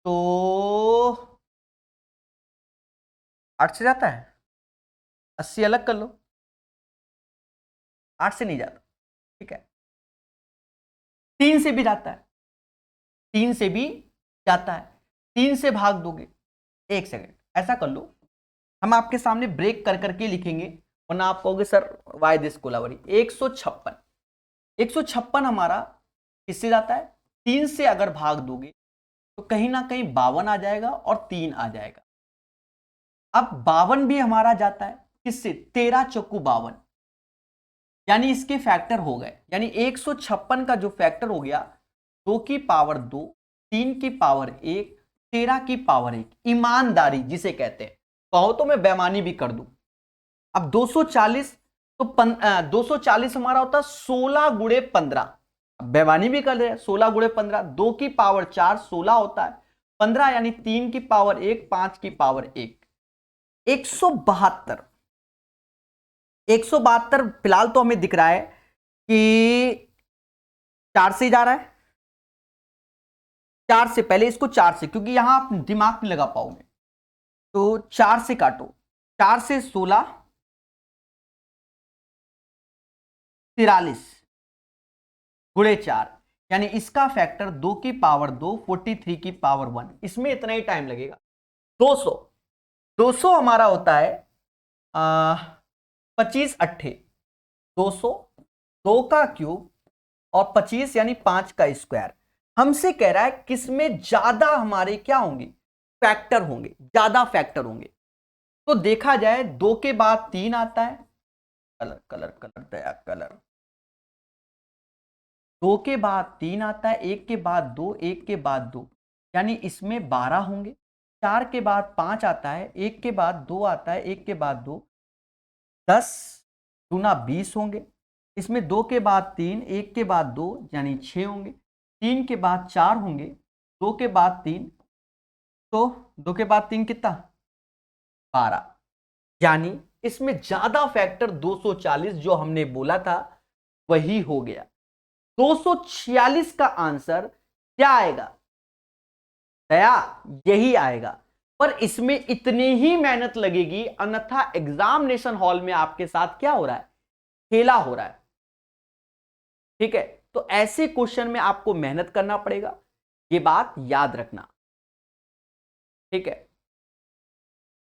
तो 8 से जाता है, 80 अलग कर लो, 8 से नहीं जाता, ठीक है? 3 से भी जाता है, 3 से भी जाता है, 3 से भाग दोगे। एक सेकंड ऐसा कर लो, हम आपके सामने ब्रेक कर करके लिखेंगे वरना आप कहोगे सर वाई दिस कोलावरी। 156 हमारा किससे जाता है? 3 से अगर भाग दोगे तो कहीं ना कहीं 52 आ जाएगा और 3 आ जाएगा। अब 52 भी हमारा जाता है किससे? 13 चौकू 52, यानी इसके फैक्टर हो गए। यानी 156 का जो फैक्टर हो गया 2 की पावर 2, 3 की पावर 1, 13 की पावर 1। ईमानदारी जिसे कहते हैं, कहो तो मैं बेईमानी भी कर दूं। अब 240 तो 240 हमारा होता है 16 गुणे 15। बेईमानी भी कर रहे हैं, 16 गुणे 15, 2 की पावर 4 16 होता है, 15 यानी 3 की पावर 1, 5 की पावर 1। 172 फिलहाल तो हमें दिख रहा है कि 4 से जा रहा है। 4 से पहले इसको 4 से, क्योंकि यहां आप दिमाग नहीं लगा पाओगे, तो 4 से काटो। 4 से 16 43 गुणे 4, यानी इसका फैक्टर 2 की पावर 2, 43 की पावर 1। इसमें इतना ही टाइम लगेगा। 200 हमारा होता है 25 अट्ठे 200, 2 का क्यूब और 25 यानी 5 का स्क्वायर। हमसे कह रहा है किसमें ज्यादा हमारे क्या होंगे? फैक्टर होंगे, ज्यादा फैक्टर होंगे। तो देखा जाए 2 के बाद 3 आता है, कलर कलर कलर दया कलर। 2 के बाद 3 आता है, 1 के बाद 2, 1 के बाद 2, यानी इसमें 12 होंगे। 4 के बाद 5 आता है, 1 के बाद 2 आता है, 1 के बाद 2, 10 दूना 20 होंगे। इसमें 2 के बाद 3, 1 के बाद 2 यानी 6 होंगे। 3 के बाद 4 होंगे, 2 के बाद 3, तो 2 के बाद 3 कितना? 12। यानी इसमें ज्यादा फैक्टर 240 जो हमने बोला था वही हो गया। 246 का आंसर क्या आएगा? दया यही आएगा। पर इसमें इतनी ही मेहनत लगेगी, अन्यथा एग्जामिनेशन हॉल में आपके साथ क्या हो रहा है? खेला हो रहा है। ठीक है, तो ऐसे क्वेश्चन में आपको मेहनत करना पड़ेगा, ये बात याद रखना। ठीक है,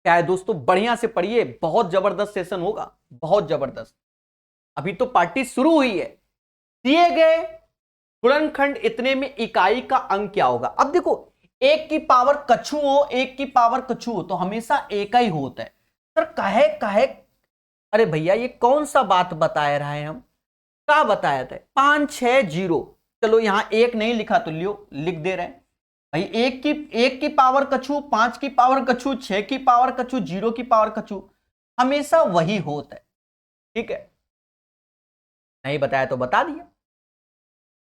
क्या है दोस्तों, बढ़िया से पढ़िए, बहुत जबरदस्त सेशन होगा, बहुत जबरदस्त। अभी तो पार्टी शुरू हुई है। दिए गए गुणनखंड इतने में इकाई का अंक क्या होगा? अब देखो, 1 की पावर कछु हो, 1 की पावर कछु हो तो हमेशा एक ही होता है। सर काहे काहे अरे भैया ये कौन सा बात बता रहा है, हम क्या बताया था, 560। चलो यहां एक नहीं लिखा तो लियो, लिख दे रहे हैं भाई, एक की पावर कछू, 5 की पावर कछू, 6 की पावर कछू, 0 की पावर कछू, हमेशा वही होता है। ठीक है, नहीं बताया तो बता दिया,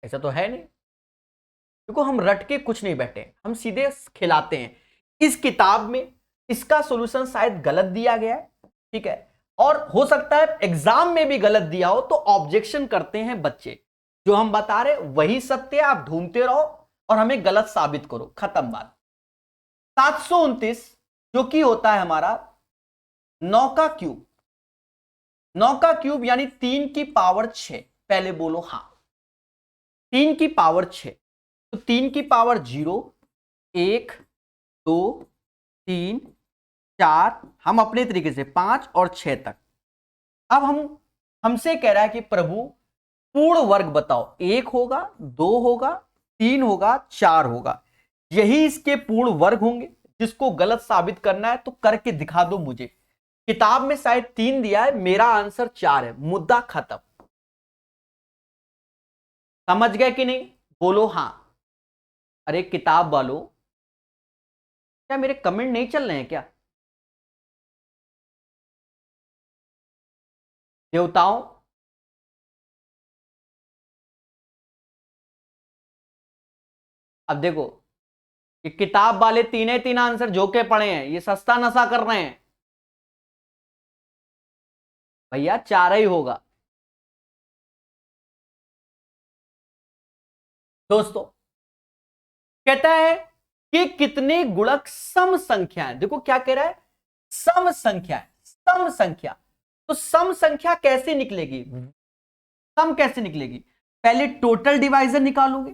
ऐसा तो है नहीं। देखो हम रट के कुछ नहीं बैठे, हम सीधे खिलाते हैं। इस किताब में इसका सॉल्यूशन शायद गलत दिया गया है, ठीक है, और हो सकता है एग्जाम में भी गलत दिया हो, तो ऑब्जेक्शन करते हैं बच्चे, जो हम बता रहे वही सत्य है, आप ढूंढते रहो और हमें गलत साबित करो, खत्म बात। 729 जो कि होता है हमारा 9 का क्यूब, 9 का क्यूब यानी 3 की पावर 6, पहले बोलो हां, 3 की पावर 6, तो 3 की पावर 0, 1 2 3 4, हम अपने तरीके से 5 और 6 तक। अब हमसे कह रहा है कि प्रभु पूर्ण वर्ग बताओ, 1 होगा, 2 होगा, 3 होगा, 4 होगा, यही इसके पूर्ण वर्ग होंगे। जिसको गलत साबित करना है तो करके दिखा दो मुझे। किताब में शायद 3 दिया है, मेरा आंसर 4 है, मुद्दा खत्म। समझ गए कि नहीं, बोलो हां। अरे किताब वालों, क्या मेरे कमेंट नहीं चल रहे हैं क्या देवताओं? अब देखो, ये किताब वाले तीन तीन आंसर झोंके पड़े हैं, ये सस्ता नशा कर रहे हैं भैया, 4 ही होगा दोस्तों। कहता है कि कितने गुणक सम संख्या है, देखो क्या कह रहा है, सम संख्या है, सम संख्या। तो सम संख्या कैसे निकलेगी, सम कैसे निकलेगी, पहले टोटल डिवाइजर निकालोगे।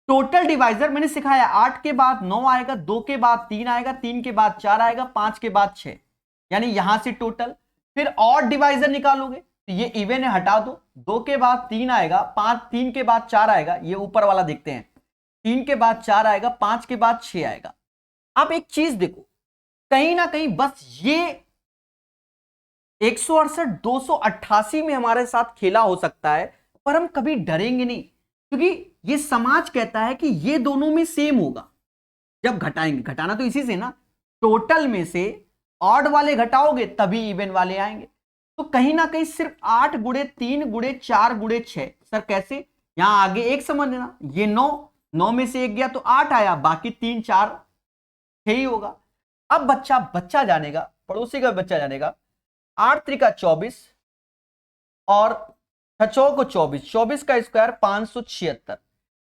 टोटल डिवाइजर मैंने सिखाया, 8 के बाद 9 आएगा, 2 के बाद 3 आएगा, 3 के बाद 4 आएगा, 5 के बाद 6, यानी यहां से टोटल। फिर ऑड डिवाइजर निकालोगे, तो ये इवन है, हटा दो, 2 के बाद 3 आएगा, 5, 3 के बाद 4 आएगा, ये ऊपर वाला देखते हैं, 3 के बाद 4 आएगा, 5 के बाद 6 आएगा। आप एक चीज देखो, कहीं ना कहीं बस ये 168 288 में हमारे साथ खेला हो सकता है, पर हम कभी डरेंगे नहीं, क्योंकि ये समाज कहता है कि ये दोनों में सेम होगा। जब घटाएंगे, घटाना तो इसी से ना, टोटल में से ऑड वाले घटाओगे तभी इवन वाले आएंगे। तो कहीं ना कहीं सिर्फ 8 गुणे 3 गुणे 4 गुणे 6, सर कैसे, यहां आगे एक समझ लेना, ये 9, 9 में से एक गया तो 8 आया, बाकी 3 4 6 ही होगा। अब बच्चा बच्चा जानेगा, पड़ोसी का बच्चा जानेगा, 8 त्रिका 24 और 6 को 24, 24 का स्क्वायर 576,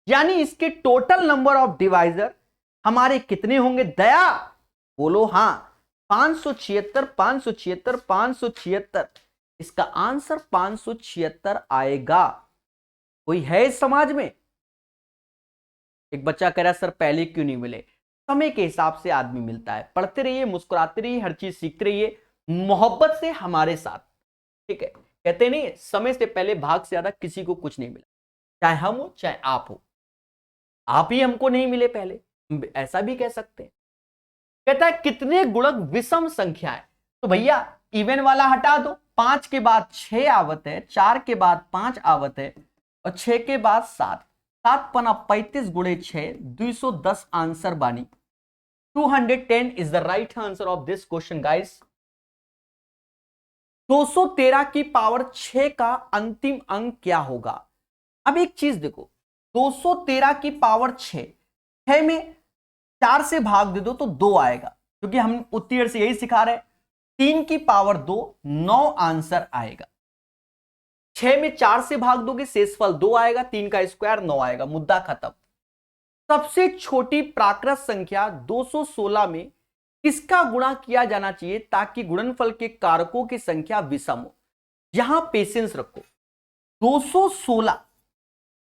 यानी इसके टोटल नंबर ऑफ डिवाइजर हमारे कितने होंगे, दया बोलो हां, 576 576 576, इसका आंसर 576 आएगा। कोई है इस समाज में? एक बच्चा कह रहा है सर पहले क्यों नहीं मिले, समय के हिसाब से आदमी मिलता है, पढ़ते रहिए, मुस्कुराते रहिए, हर चीज सीखते रहिए मोहब्बत से हमारे साथ, ठीक है। कहते नहीं समय से पहले भाग से ज्यादा किसी को कुछ नहीं मिला, चाहे हम हो चाहे आप हो, आप ही हमको नहीं मिले पहले, ऐसा भी कह सकते हैं। कहता है कितने गुणक विषम संख्या है, तो भैया इवन वाला हटा दो, 5 के बाद 6 आवत है, 4 के बाद 5 आवत है और 6 के बाद 7, 7 पना 35 गुणे 6 210 आंसर बानी, 210 is the right answer of this question guys. 213 की पावर 6 का अंतिम अंक क्या होगा? अब एक चीज देखो, 213 की पावर 6 में 4 से भाग दे दो तो 2 आएगा, क्योंकि हम उतनी देर से यही सिखा रहे हैं। 3 की पावर 2, 9 आंसर आएगा। 6 में 4 से भाग दोगे शेषफल 2 आएगा, 3 का स्क्वायर 9 आएगा, मुद्दा खत्म। सबसे छोटी प्राकृत संख्या 216 में किसका गुणा किया जाना चाहिए ताकि गुणनफल के कारकों की संख्या विषम हो? यहां पेशेंस रखो।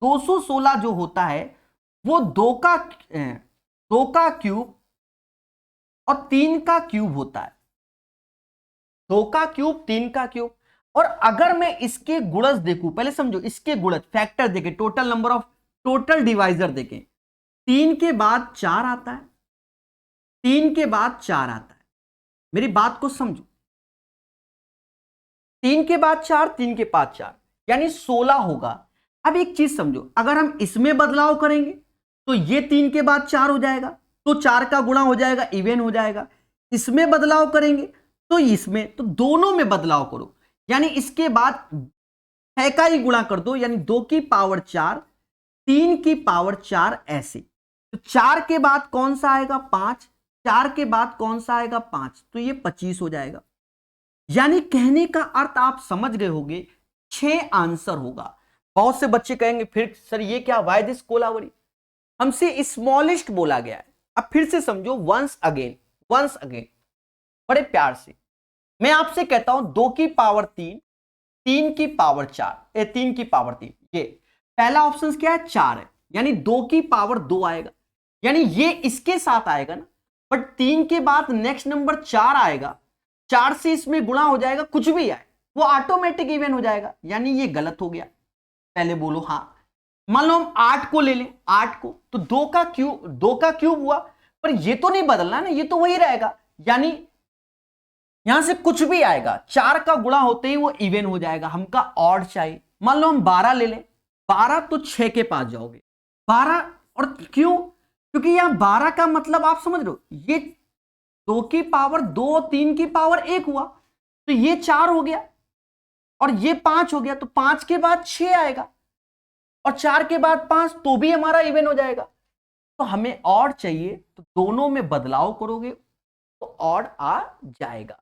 216 जो होता है वो 2 का क्यूब और 3 का क्यूब होता है, 2 का क्यूब 3 का क्यूब। और अगर मैं इसके गुणज देखूं, पहले समझो, इसके गुणज फैक्टर देखें, total number of total divisor देखें, 3 के बाद 4 आता है, 3 के बाद 4 आता है, मेरी बात को समझो। 3 के बाद 4, 3 के बाद 4, यानी 16 होगा। अब एक चीज समझो, अगर हम इसमें बदलाव करेंगे तो ये 3 के बाद 4 हो जाएगा, तो 4 का गुणा हो जाएगा, इवन हो जाएगा। इसमें बदलाव करेंगे तो इसमें, तो दोनों में बदलाव करो, यानी इसके बाद 6 का ही गुणा कर दो, यानी 2 की पावर 4, 3 की पावर 4, ऐसे। तो 4 के बाद कौन सा आएगा? 5। 4 के बाद कौन सा आएगा? 5, तो ये 25 हो जाएगा। यानी कहने का अर्थ आप समझ गए होंगे, 6 आंसर होगा। बहुत से बच्चे कहेंगे फिर सर ये क्या, वाई दिस कोलावरी, हमसे स्मॉलेस्ट बोला गया है। अब फिर से समझो, वंस अगेन बड़े प्यार से मैं आपसे कहता हूं 2 की पावर 3, 3 की पावर 4, 3 की पावर 3, ये पहला ऑप्शन क्या है? 4 है, यानी 2 की पावर 2 आएगा, यानी ये इसके साथ आएगा ना। बट 3 के बाद नेक्स्ट नंबर 4 आएगा, 4 से इसमें गुणा हो जाएगा, कुछ भी आए वो ऑटोमेटिक इवन हो जाएगा, यानी ये गलत हो गया। पहले बोलो हाँ। मान लो हम 8 को ले लें, 8 को, तो 2 का क्यूब हुआ, पर ये तो नहीं बदलना ना, ये तो वही रहेगा, यानी यहां से कुछ भी आएगा, 4 का गुणा होते ही वो इवन हो जाएगा। हमका ऑड चाहिए। मान लो हम 12 ले लें, 12 तो 6 के पास जाओगे, 12, और क्यों? क्योंकि यहां 12 का मतलब आप समझ रहे हो, ये 2 की पावर 2, 3 की पावर 1 हुआ, तो ये 4 हो गया, और ये 5 हो गया, तो 5 के बाद 6 आएगा, और 4 के बाद 5, तो भी हमारा इवन हो जाएगा। तो हमें ऑड चाहिए, तो दोनों में बदलाव करोगे तो ऑड आ जाएगा।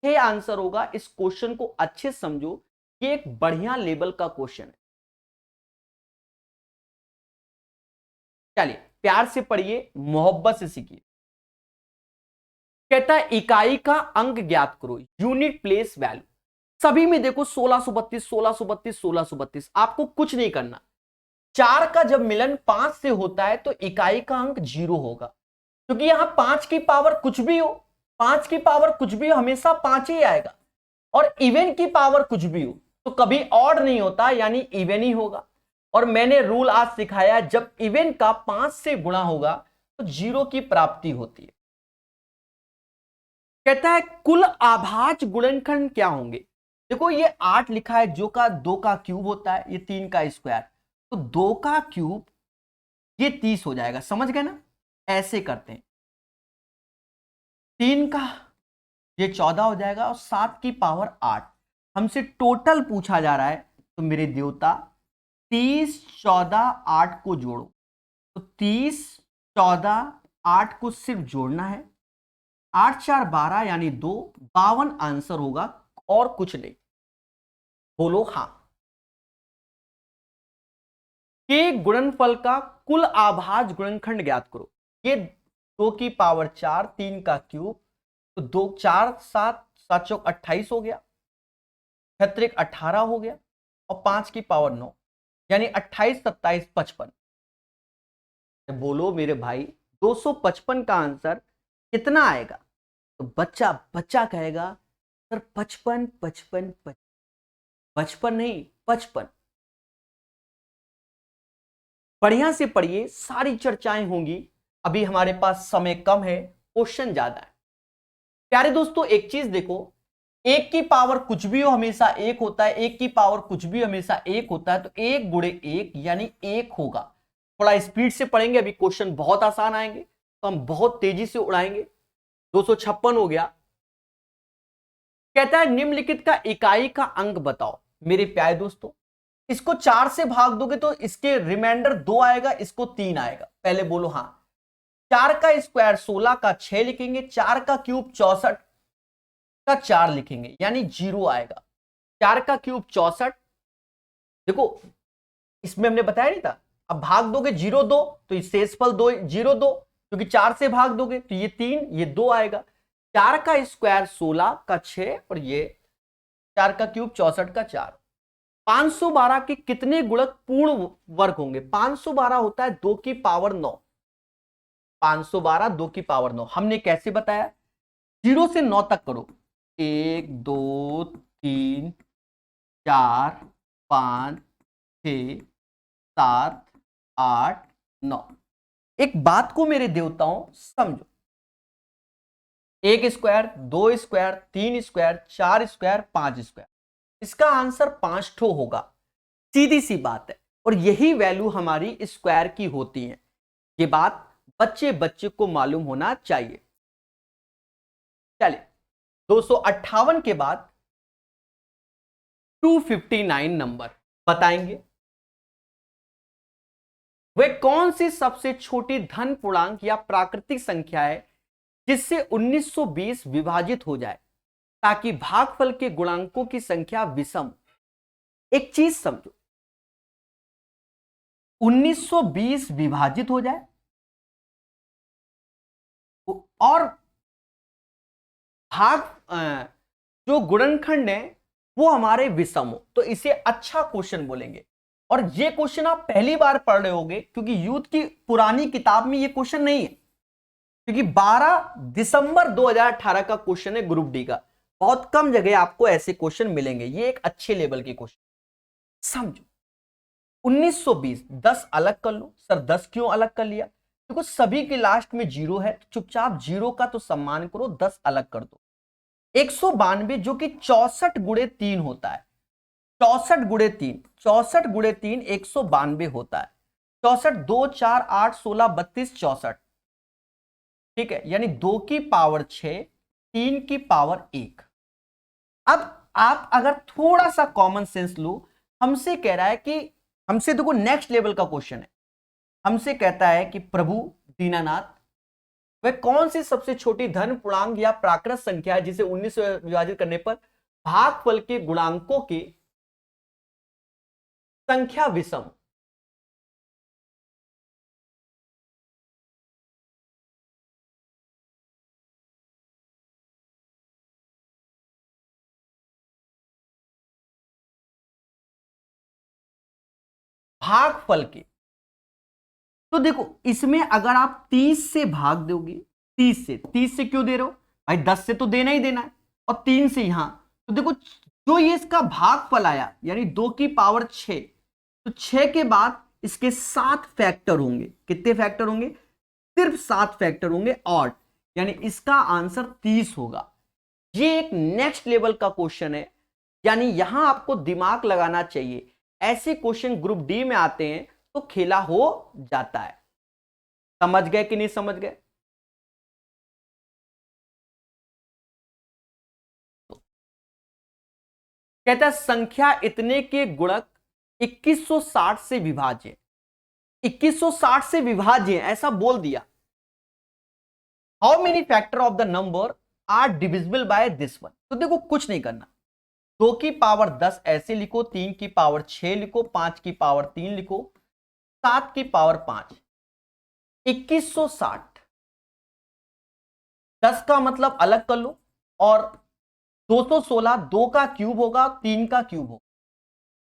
6 आंसर होगा। इस क्वेश्चन को अच्छे समझो, ये एक बढ़िया लेवल का क्वेश्चन है। चलिए प्यार से पढ़िए, मोहब्बत से सीखिए। कहता है इकाई का अंक ज्ञात करो, यूनिट प्लेस वैल्यू। सभी में देखो 1632, 1632, 1632, आपको कुछ नहीं करना। 4 का जब मिलन 5 से होता है तो इकाई का अंक 0 होगा, क्योंकि यहां 5 की पावर कुछ भी हो, 5 की पावर कुछ भी हो, हमेशा 5 ही आएगा। और इवन की पावर कुछ भी हो तो कभी ऑड नहीं होता, यानी इवन ही होगा। और मैंने रूल आज सिखाया, जब इवन का 5 से गुणा होगा तो 0 की प्राप्ति होती है। कहता है कुल आभाज्य गुणनखंड क्या होंगे। देखो ये 8 लिखा है, जो का 2 का क्यूब होता है, ये 3 का स्क्वायर, तो 2 का क्यूब ये 30 हो जाएगा, समझ गए ना। ऐसे करते हैं, 3 का ये 14 हो जाएगा, और 7 की पावर 8। हमसे टोटल पूछा जा रहा है, तो मेरे देवता 30, 14, 8 को जोड़ो, तो 30, 14, 8 को सिर्फ जोड़ना है, 8 4 12, यानी 2, 52 आंसर होगा, और कुछ नहीं। बोलो हाँ। के गुणनफल का कुल आभाज्य गुणनखंड ज्ञात करो। ये 2 की पावर 4, 3 का क्यूब, तो 2 4 7 7 चौक 28 हो गया, 6 18 हो गया, और 5 की पावर 9, यानी 28 27 55। बोलो मेरे भाई 255 का आंसर कितना आएगा? तो बच्चा कहेगा सर 55 55 55 नहीं 55। बढ़िया से पढ़िए, सारी चर्चाएं होंगी। अभी हमारे पास समय कम है, क्वेश्चन ज्यादा है। प्यारे दोस्तों एक चीज देखो, 1 की पावर कुछ भी हो हमेशा 1 होता है, 1 की पावर कुछ भी हमेशा 1 होता है, तो 1 गुणे 1 यानी 1 होगा। थोड़ा स्पीड से पढ़ेंगे, अभी क्वेश्चन बहुत आसान आएंगे, तो हम बहुत तेजी से उड़ाएंगे। 256 हो गया। कहता है निम्नलिखित का इकाई का अंक बताओ। मेरे प्यारे दोस्तों, इसको 4 से भाग दोगे तो इसके रिमाइंडर 2 आएगा, इसको 3 आएगा। पहले बोलो हाँ। 4 का स्क्वायर 16 का 6 लिखेंगे, 4 का क्यूब 64 का 4 लिखेंगे, यानी 0 आएगा। 4 का क्यूब 64, देखो इसमें हमने बताया नहीं था, अब भाग दोगे 0 2, तो ये शेषफल 2 0 2, क्योंकि 4 से भाग दोगे तो ये 3 ये 2 आएगा। 4 का स्क्वायर 16 का 6, और ये 4 का क्यूब 64 का 4। 512 के कितने गुणक पूर्ण वर्ग होंगे? 512 होता है 2 की पावर 9। 512 2 की पावर 9। हमने कैसे बताया? 0 से 9 तक करो, 1 2 3 4 5 6 7 8 9। एक बात को मेरे देवताओं समझो, 1 square 2 square 3 square 4 square 5 square, इसका आंसर 5 ठो होगा, सीधी सी बात है। और यही वैल्यू हमारी स्क्वायर की होती है, ये बात बच्चे बच्चे को मालूम होना चाहिए। चलिए 258 के बाद 259 नंबर बताएंगे, वे कौन सी सबसे छोटी धन पूर्णांक या प्राकृतिक संख्या है जिससे 1920 विभाजित हो जाए ताकि भागफल के गुणांकों की संख्या विषम। एक चीज समझो, 1920 विभाजित हो जाए और भाग जो गुणनखंड है वो हमारे विषम हो, तो इसे अच्छा क्वेश्चन बोलेंगे। और ये क्वेश्चन आप पहली बार पढ़ रहे होगे क्योंकि यूथ की पुरानी किताब में ये क्वेश्चन नहीं है, क्योंकि 12 दिसंबर 2018 का क्वेश्चन है ग्रुप डी का। बहुत कम जगह आपको ऐसे क्वेश्चन मिलेंगे, ये एक अच्छे लेवल के क्वेश्चन। समझो 1920 10 अलग कर लो। सर 10 क्यों अलग कर लिया? देखो सभी के लास्ट में जीरो है, चुपचाप जीरो का तो सम्मान करो, 10 अलग कर दो। 192 जो कि 64 गुणे 3 होता है, 64 गुणे 3, 64 गुणे 3 192 होता है। 64 2 4 8 16 32 64, ठीक है, यानी 2 की पावर 6 3 की पावर 1। अब आप अगर थोड़ा सा कॉमन सेंस लो, हमसे कह रहा है कि हमसे देखो नेक्स्ट लेवल का क्वेश्चन है, हमसे कहता है कि प्रभु दीनानाथ वह कौन सी सबसे छोटी धन पूर्णांक या प्राकृत संख्या है जिसे 19 से विभाजित करने पर भागफल के गुणांकों की संख्या विषम। भागफल के, तो देखो इसमें अगर आप 30 से भाग दोगे, 30 से क्यों दे रहे हो भाई, 10 से तो देना ही देना है, और 3 से यहां, तो देखो जो ये इसका भागफल आया यानी 2 की पावर 6, तो 6 के बाद इसके 7 फैक्टर होंगे। कितने फैक्टर होंगे? सिर्फ 7 फैक्टर होंगे, और यानी इसका आंसर 30 होगा। ये एक नेक्स्ट लेवल का क्वेश्चन है, यानी यहां आपको दिमाग लगाना चाहिए। ऐसे क्वेश्चन ग्रुप डी में आते हैं तो खेला हो जाता है। समझ गए कि नहीं समझ गए? कहता है संख्या इतने के गुणक 2160 से विभाज्य, 2160 से विभाज्य ऐसा बोल दिया। How many factor of the number are divisible by this one? तो देखो कुछ नहीं करना, 2 की पावर 10 ऐसे लिखो, 3 की पावर 6 लिखो, 5 की पावर 3 लिखो, 7 की पावर 5, 2160। 10 का मतलब अलग कर लो, और 216 2 का क्यूब होगा, 3 का क्यूब होगा,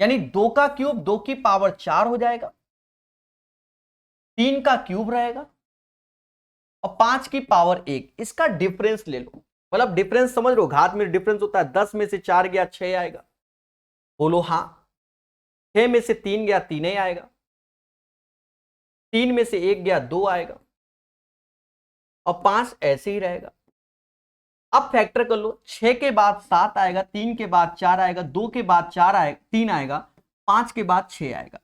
यानी 2 का क्यूब 2 की पावर 4 हो जाएगा, 3 का क्यूब रहेगा, और 5 की पावर 1। इसका डिफरेंस ले लो, मतलब डिफरेंस समझ लो, घात में डिफरेंस होता है। 10 में से 4 गया 6 आएगा, बोलो हाँ। 6 में से 3 गया 3 ही आएगा, 3 में से 1 गया 2 आएगा, और 5 ऐसे ही रहेगा। अब फैक्टर कर लो, 6 के बाद 7 आएगा, 3 के बाद 4 आएगा, 2 के बाद 4 आएगा 3 आएगा, 5 के बाद 6 आएगा,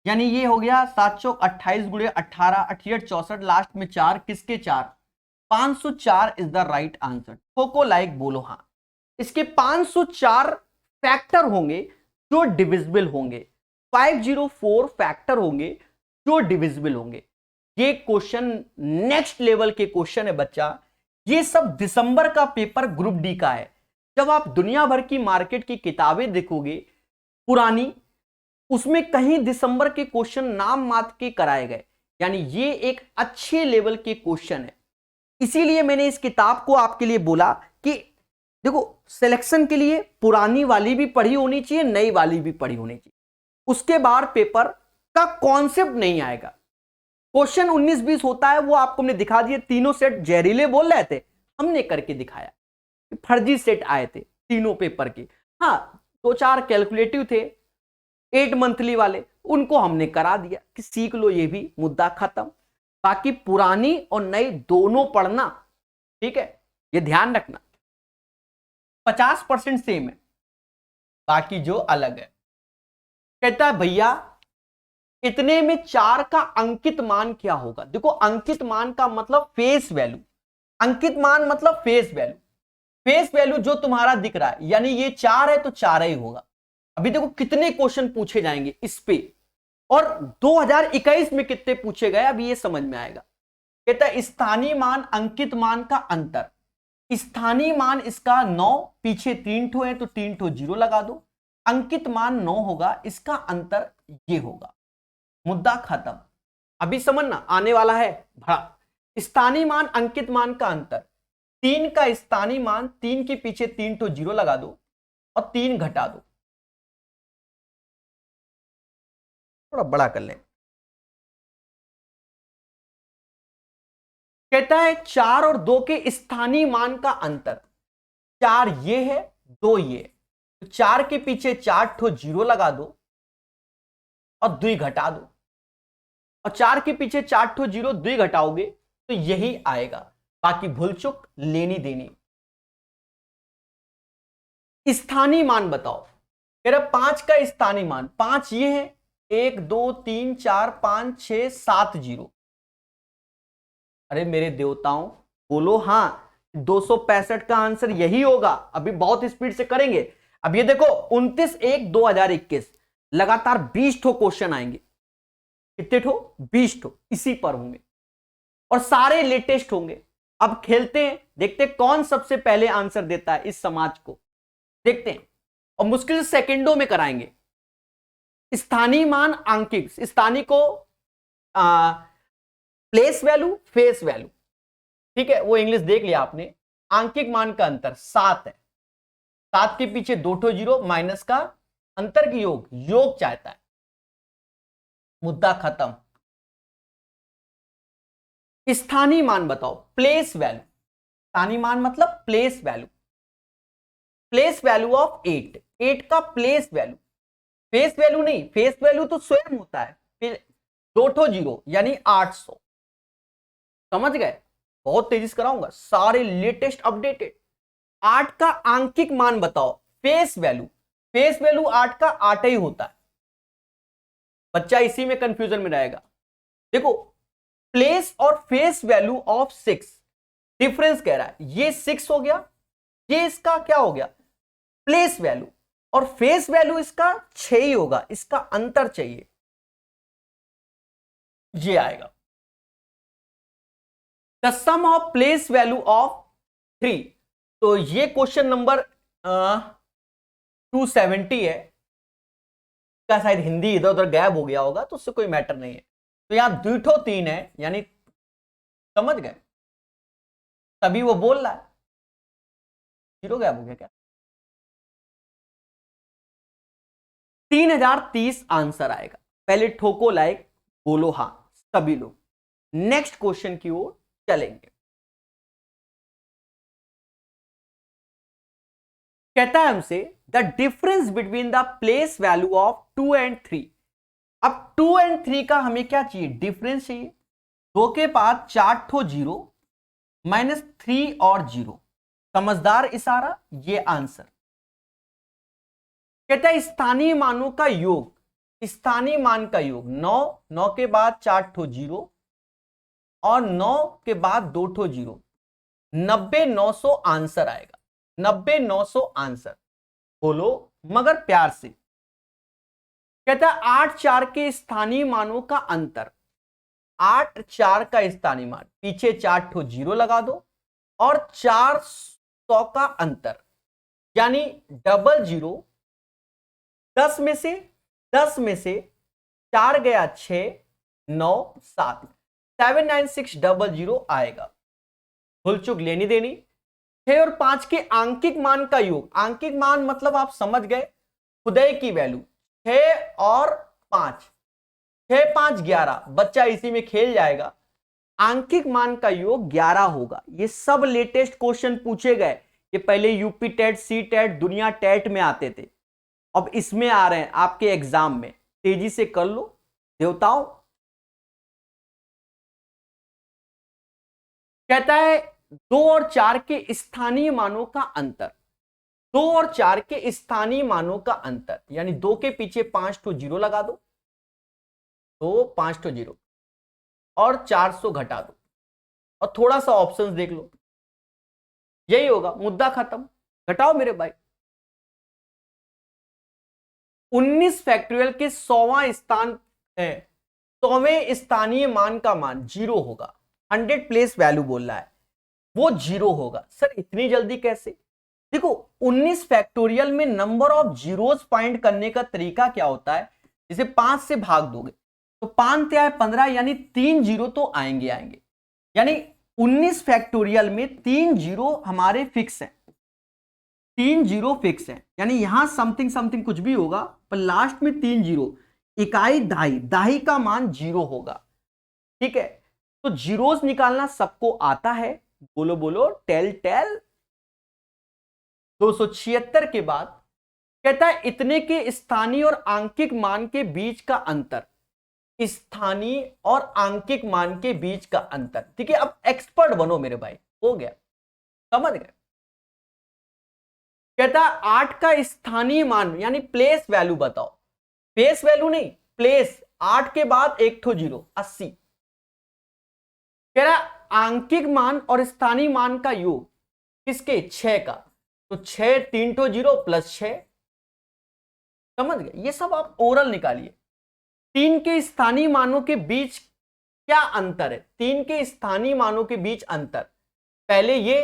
यानी ये हो गया 7 चौक 28 गुणे 18 88 64, लास्ट में 4, किसके 4? 504 इज द राइट आंसर। कोको लाइक बोलो हाँ। इसके 504 फैक्टर होंगे जो डिविजिबल होंगे, 504 फैक्टर होंगे जो डिविजिबल होंगे। ये क्वेश्चन नेक्स्ट लेवल के क्वेश्चन है बच्चा। ये सब दिसंबर का पेपर ग्रुप डी का है। जब आप दुनिया भर की मार्केट की किताबें देखोगे पुरानी, उसमें कहीं दिसंबर के क्वेश्चन नाम मात्र के कराए गए, यानी ये एक अच्छे लेवल के क्वेश्चन है। इसीलिए मैंने इस किताब को आपके लिए बोला कि देखो सिलेक्शन के लिए पुरानी वाली भी पढ़ी होनी चाहिए, नई वाली भी पढ़ी होनी चाहिए। उसके बाद पेपर का कॉन्सेप्ट नहीं आएगा। क्वेश्चन 19-20 होता है, वो आपको हमने दिखा दिए। तीनों सेट जहरीले बोल रहे थे, हमने करके दिखाया। फर्जी सेट आए थे तीनों पेपर के। हाँ 2-4 कैलकुलेटिव थे 8 मंथली वाले, उनको हमने करा दिया कि सीख लो, ये भी मुद्दा खत्म। बाकी पुरानी और नई दोनों पढ़ना, ठीक है, ये ध्यान रखना। 50% सेम है, बाकी जो अलग है। कहता है भैया इतने में 4 का अंकित मान क्या होगा। देखो अंकित मान का मतलब फेस वैल्यू, अंकित मान मतलब फेस वैल्यू, फेस वैल्यू जो तुम्हारा दिख रहा है, यानी ये 4 है तो 4 ही होगा। अभी देखो कितने क्वेश्चन पूछे जाएंगे इस पे, और 2021 में कितने पूछे गए अभी ये समझ में आएगा। कहता है स्थानीय मान अंकित मान का अंतर, स्थानीय मान इसका 9, पीछे 3 ठो है तो 3 ठो 0 लगा दो, अंकित मान 9 होगा, इसका अंतर ये होगा, मुद्दा खत्म। अभी समझना आने वाला है भड़ा। स्थानीय मान अंकित मान का अंतर, 3 का स्थानीय मान, 3 के पीछे 3 ठो 0 लगा दो और 3 घटा दो, थोड़ा बड़ा कर ले। कहता है 4 और 2 के स्थानीय मान का अंतर, 4 ये है 2 ये, तो 4 के पीछे 4 ठो 0 लगा दो और 2 घटा दो, और 4 के पीछे 4 ठो 0 2 घटाओगे तो यही आएगा, बाकी भूल चुक लेनी देनी। स्थानीय मान बताओ, कह रहा 5 का स्थानीय मान, 5 ये है, 1 2 3 4 5 6 7 0। अरे मेरे देवताओं बोलो हाँ, 265 का आंसर यही होगा। अभी बहुत स्पीड से करेंगे। अब ये देखो 29/1/2021 लगातार 20 ठो क्वेश्चन आएंगे। कितने ठो? 20 ठो इसी पर होंगे और सारे लेटेस्ट होंगे। अब खेलते हैं, देखते हैं कौन सबसे पहले आंसर देता है इस समाज को, देखते हैं। और मुश्किल से सेकंडों में कराएंगे। स्थानीय मान अंकित, स्थानीय को प्लेस वैल्यू फेस वैल्यू, ठीक है वो इंग्लिश देख लिया आपने। आंकिक मान का अंतर 7 है, 7 के पीछे 2 ठो 0 माइनस का अंतर की योग, योग चाहता है, मुद्दा खत्म। स्थानीय मान बताओ, प्लेस वैल्यू, स्थानीय मान मतलब place value, place value of 8, 8 का प्लेस वैल्यू, फेस वैल्यू नहीं, फेस वैल्यू तो स्वयं होता है, फिर 2 ठो 0 यानी 800। समझ गए? बहुत तेजी से कराऊंगा, सारे लेटेस्ट अपडेटेड। 8 का आंकिक मान बताओ, फेस वैल्यू, फेस वैल्यू 8 का 8 ही होता है। बच्चा इसी में कंफ्यूजन में रहेगा। देखो प्लेस और फेस वैल्यू ऑफ 6, डिफरेंस कह रहा है, ये 6 हो गया, ये इसका क्या हो गया प्लेस वैल्यू, और फेस वैल्यू इसका 6 ही होगा, इसका अंतर चाहिए, ये आएगा। The sum of place value of 3, तो ये क्वेश्चन नंबर 270 है, का शायद हिंदी इधर उधर गायब हो गया होगा तो उससे कोई मैटर नहीं है। तो यहां 2 ठो 3 है, यानी समझ गए, तभी वो बोल रहा है। 0 गायब हो गया क्या? 3030 आंसर आएगा। पहले ठोको लाइक, बोलो हाँ सभी लोग। नेक्स्ट क्वेश्चन की ओर चलेंगे। कहता है हमसे the difference between the place value of 2 and 3। अब 2 एंड 3 का हमें क्या चाहिए? डिफरेंस चाहिए। 2 के बाद 4 ठो 0 माइनस 3 और 0, समझदार इशारा, ये आंसर। कहता है स्थानीय मानों का योग, स्थानीय मान का योग 9, 9 के बाद 4 ठो 0 और 9 के बाद 2 ठो 0, 90-900 आंसर आएगा। 90-900 आंसर बोलो मगर प्यार से। कहता है 8-4 के स्थानीय मानों का अंतर, 8-4 का स्थानीय मान, पीछे 4 ठो 0 लगा दो और 400 का अंतर, यानी डबल 0, 10 में से 4 गया 6, 9 7, 79600 आएगा। भूल चुक लेनी देनी। 6 और 5 के आंकिक मान का योग, आंकिक मान मतलब आप समझ गए, उदय की वैल्यू 6 और 5, 6 5 11, बच्चा इसी में खेल जाएगा। आंकिक मान का योग 11 होगा। ये सब लेटेस्ट क्वेश्चन पूछे गए, ये पहले यूपी टेट, सी टेट, दुनिया टेट में आते थे, अब इसमें आ रहे हैं आपके एग्जाम में। तेजी से कर लो देवताओं। कहता है 2 और 4 के स्थानीय मानों का अंतर, 2 और 4 के स्थानीय मानों का अंतर, यानी 2 के पीछे 5 तो 0 लगा दो, तो 5 तो 0 और 400 घटा दो और थोड़ा सा ऑप्शंस देख लो, यही होगा, मुद्दा खत्म। घटाओ मेरे भाई। 19 फैक्टोरियल के 100वां स्थान है, 100वें स्थानीय मान का मान 0 होगा। 100 प्लेस वैल्यू बोल रहा है, वो 0 होगा। सर इतनी जल्दी कैसे? देखो 19 फैक्टोरियल में नंबर ऑफ जीरोस फाइंड करने का तरीका क्या होता है, जैसे 5 से भाग दोगे तो 5 से आए 15, यानी 3 जीरो तो आएंगे आएंगे, यानी 19 फैक्टोरियल में 3 जीरो हमारे फिक्स हैं, 3 जीरो फिक्स हैं, यानी यहां समथिंग समथिंग कुछ भी होगा पर लास्ट में 3 जीरो, इकाई दहाई, दहाई का मान 0 होगा। ठीक है, तो जीरोस निकालना सबको आता है, बोलो बोलो टेल टेल। 276 के बाद कहता है इतने के स्थानीय और आंकिक मान के बीच का अंतर, स्थानीय और आंकिक मान के बीच का अंतर। ठीक है, अब एक्सपर्ट बनो मेरे भाई, हो गया, समझ गए। कहता है 8 का स्थानीय मान यानी प्लेस वैल्यू बताओ, फेस वैल्यू नहीं, प्लेस। 8 के बाद एक ठो जीरो, 80। कह रहा आंकिक मान और स्थानीय मान का योग किसके? 6 का, तो 6 3 टो 0 प्लस 6, समझ गए। ये सब आप ओरल निकालिए। 3 के स्थानीय मानों के बीच क्या अंतर है? 3 के स्थानीय मानों के बीच अंतर, पहले ये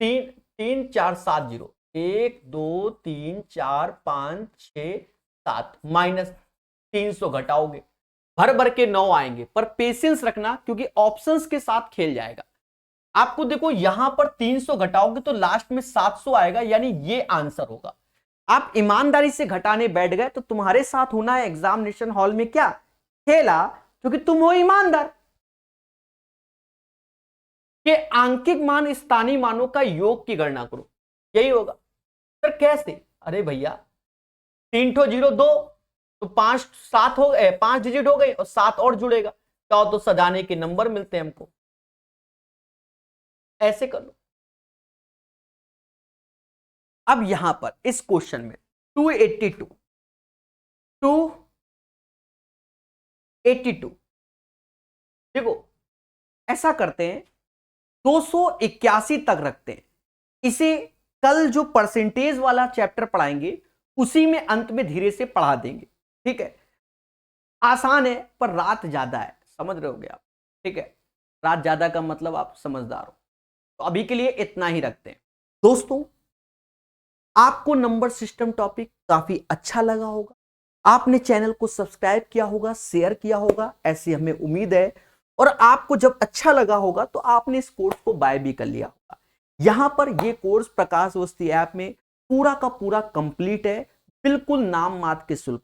3 3 4 7 0, 1 2 3 4 5 6 7, माइनस 300 घटाओगे, भर भर के 9 आएंगे, पर पेशेंस रखना क्योंकि ऑप्शंस के साथ खेल जाएगा। आपको देखो यहां पर 300 घटाओगे तो लास्ट में 700 आएगा, यानी ये आंसर होगा। आप ईमानदारी से घटाने बैठ गए तो तुम्हारे साथ होना है एग्जामिनेशन हॉल में क्या? खेला, क्योंकि तुम हो ईमानदार। कि आंकिक मान स्थानीय मानों का योग की गणना करो, यही होगा। सर कैसे? अरे भैया 3 ठो 0 2, तो 5 7 हो गए, 5 डिजिट हो गए और 7 और जुड़ेगा, तो सजाने के नंबर मिलते हैं हमको। ऐसे कर लो। अब यहां पर इस क्वेश्चन में 282 देखो ऐसा करते हैं, 281 तक रखते हैं। इसे कल जो परसेंटेज वाला चैप्टर पढ़ाएंगे उसी में अंत में धीरे से पढ़ा देंगे। ठीक है, आसान है पर रात ज्यादा है, समझ रहे होगे आप। ठीक है, रात ज्यादा का मतलब आप समझदार हो। तो अभी के लिए इतना ही रखते हैं। दोस्तों आपको नंबर सिस्टम टॉपिक काफी अच्छा लगा होगा, आपने चैनल को सब्सक्राइब किया होगा, शेयर किया होगा, ऐसी हमें उम्मीद है। और आपको जब अच्छा लगा होगा तो आपने इस कोर्स को बाय भी कर लिया होगा। यहां पर यह कोर्स प्रकाश अवस्थी ऐप में पूरा का पूरा कंप्लीट है, बिल्कुल नाम मात्र के शुल्क।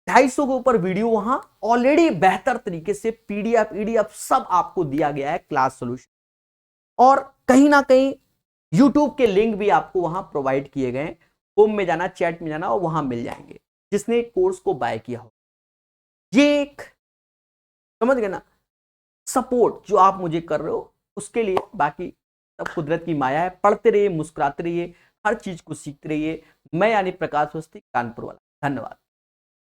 250 के ऊपर वीडियो वहां ऑलरेडी बेहतर तरीके से पीडीएफ सब आपको दिया गया है, क्लास सोल्यूशन, और कहीं ना कहीं यूट्यूब के लिंक भी आपको वहां प्रोवाइड किए गए। होम में जाना, चैट में जाना और वहां मिल जाएंगे जिसने कोर्स को बाय किया हो। ये एक समझ गए ना, सपोर्ट जो आप मुझे कर रहे हो उसके लिए। बाकी सब कुदरत की माया है। पढ़ते रहिए, मुस्कुराते रहिए, हर चीज को सीखते रहिए। मैं यानी प्रकाश अवस्थी, कानपुर वाला। धन्यवाद।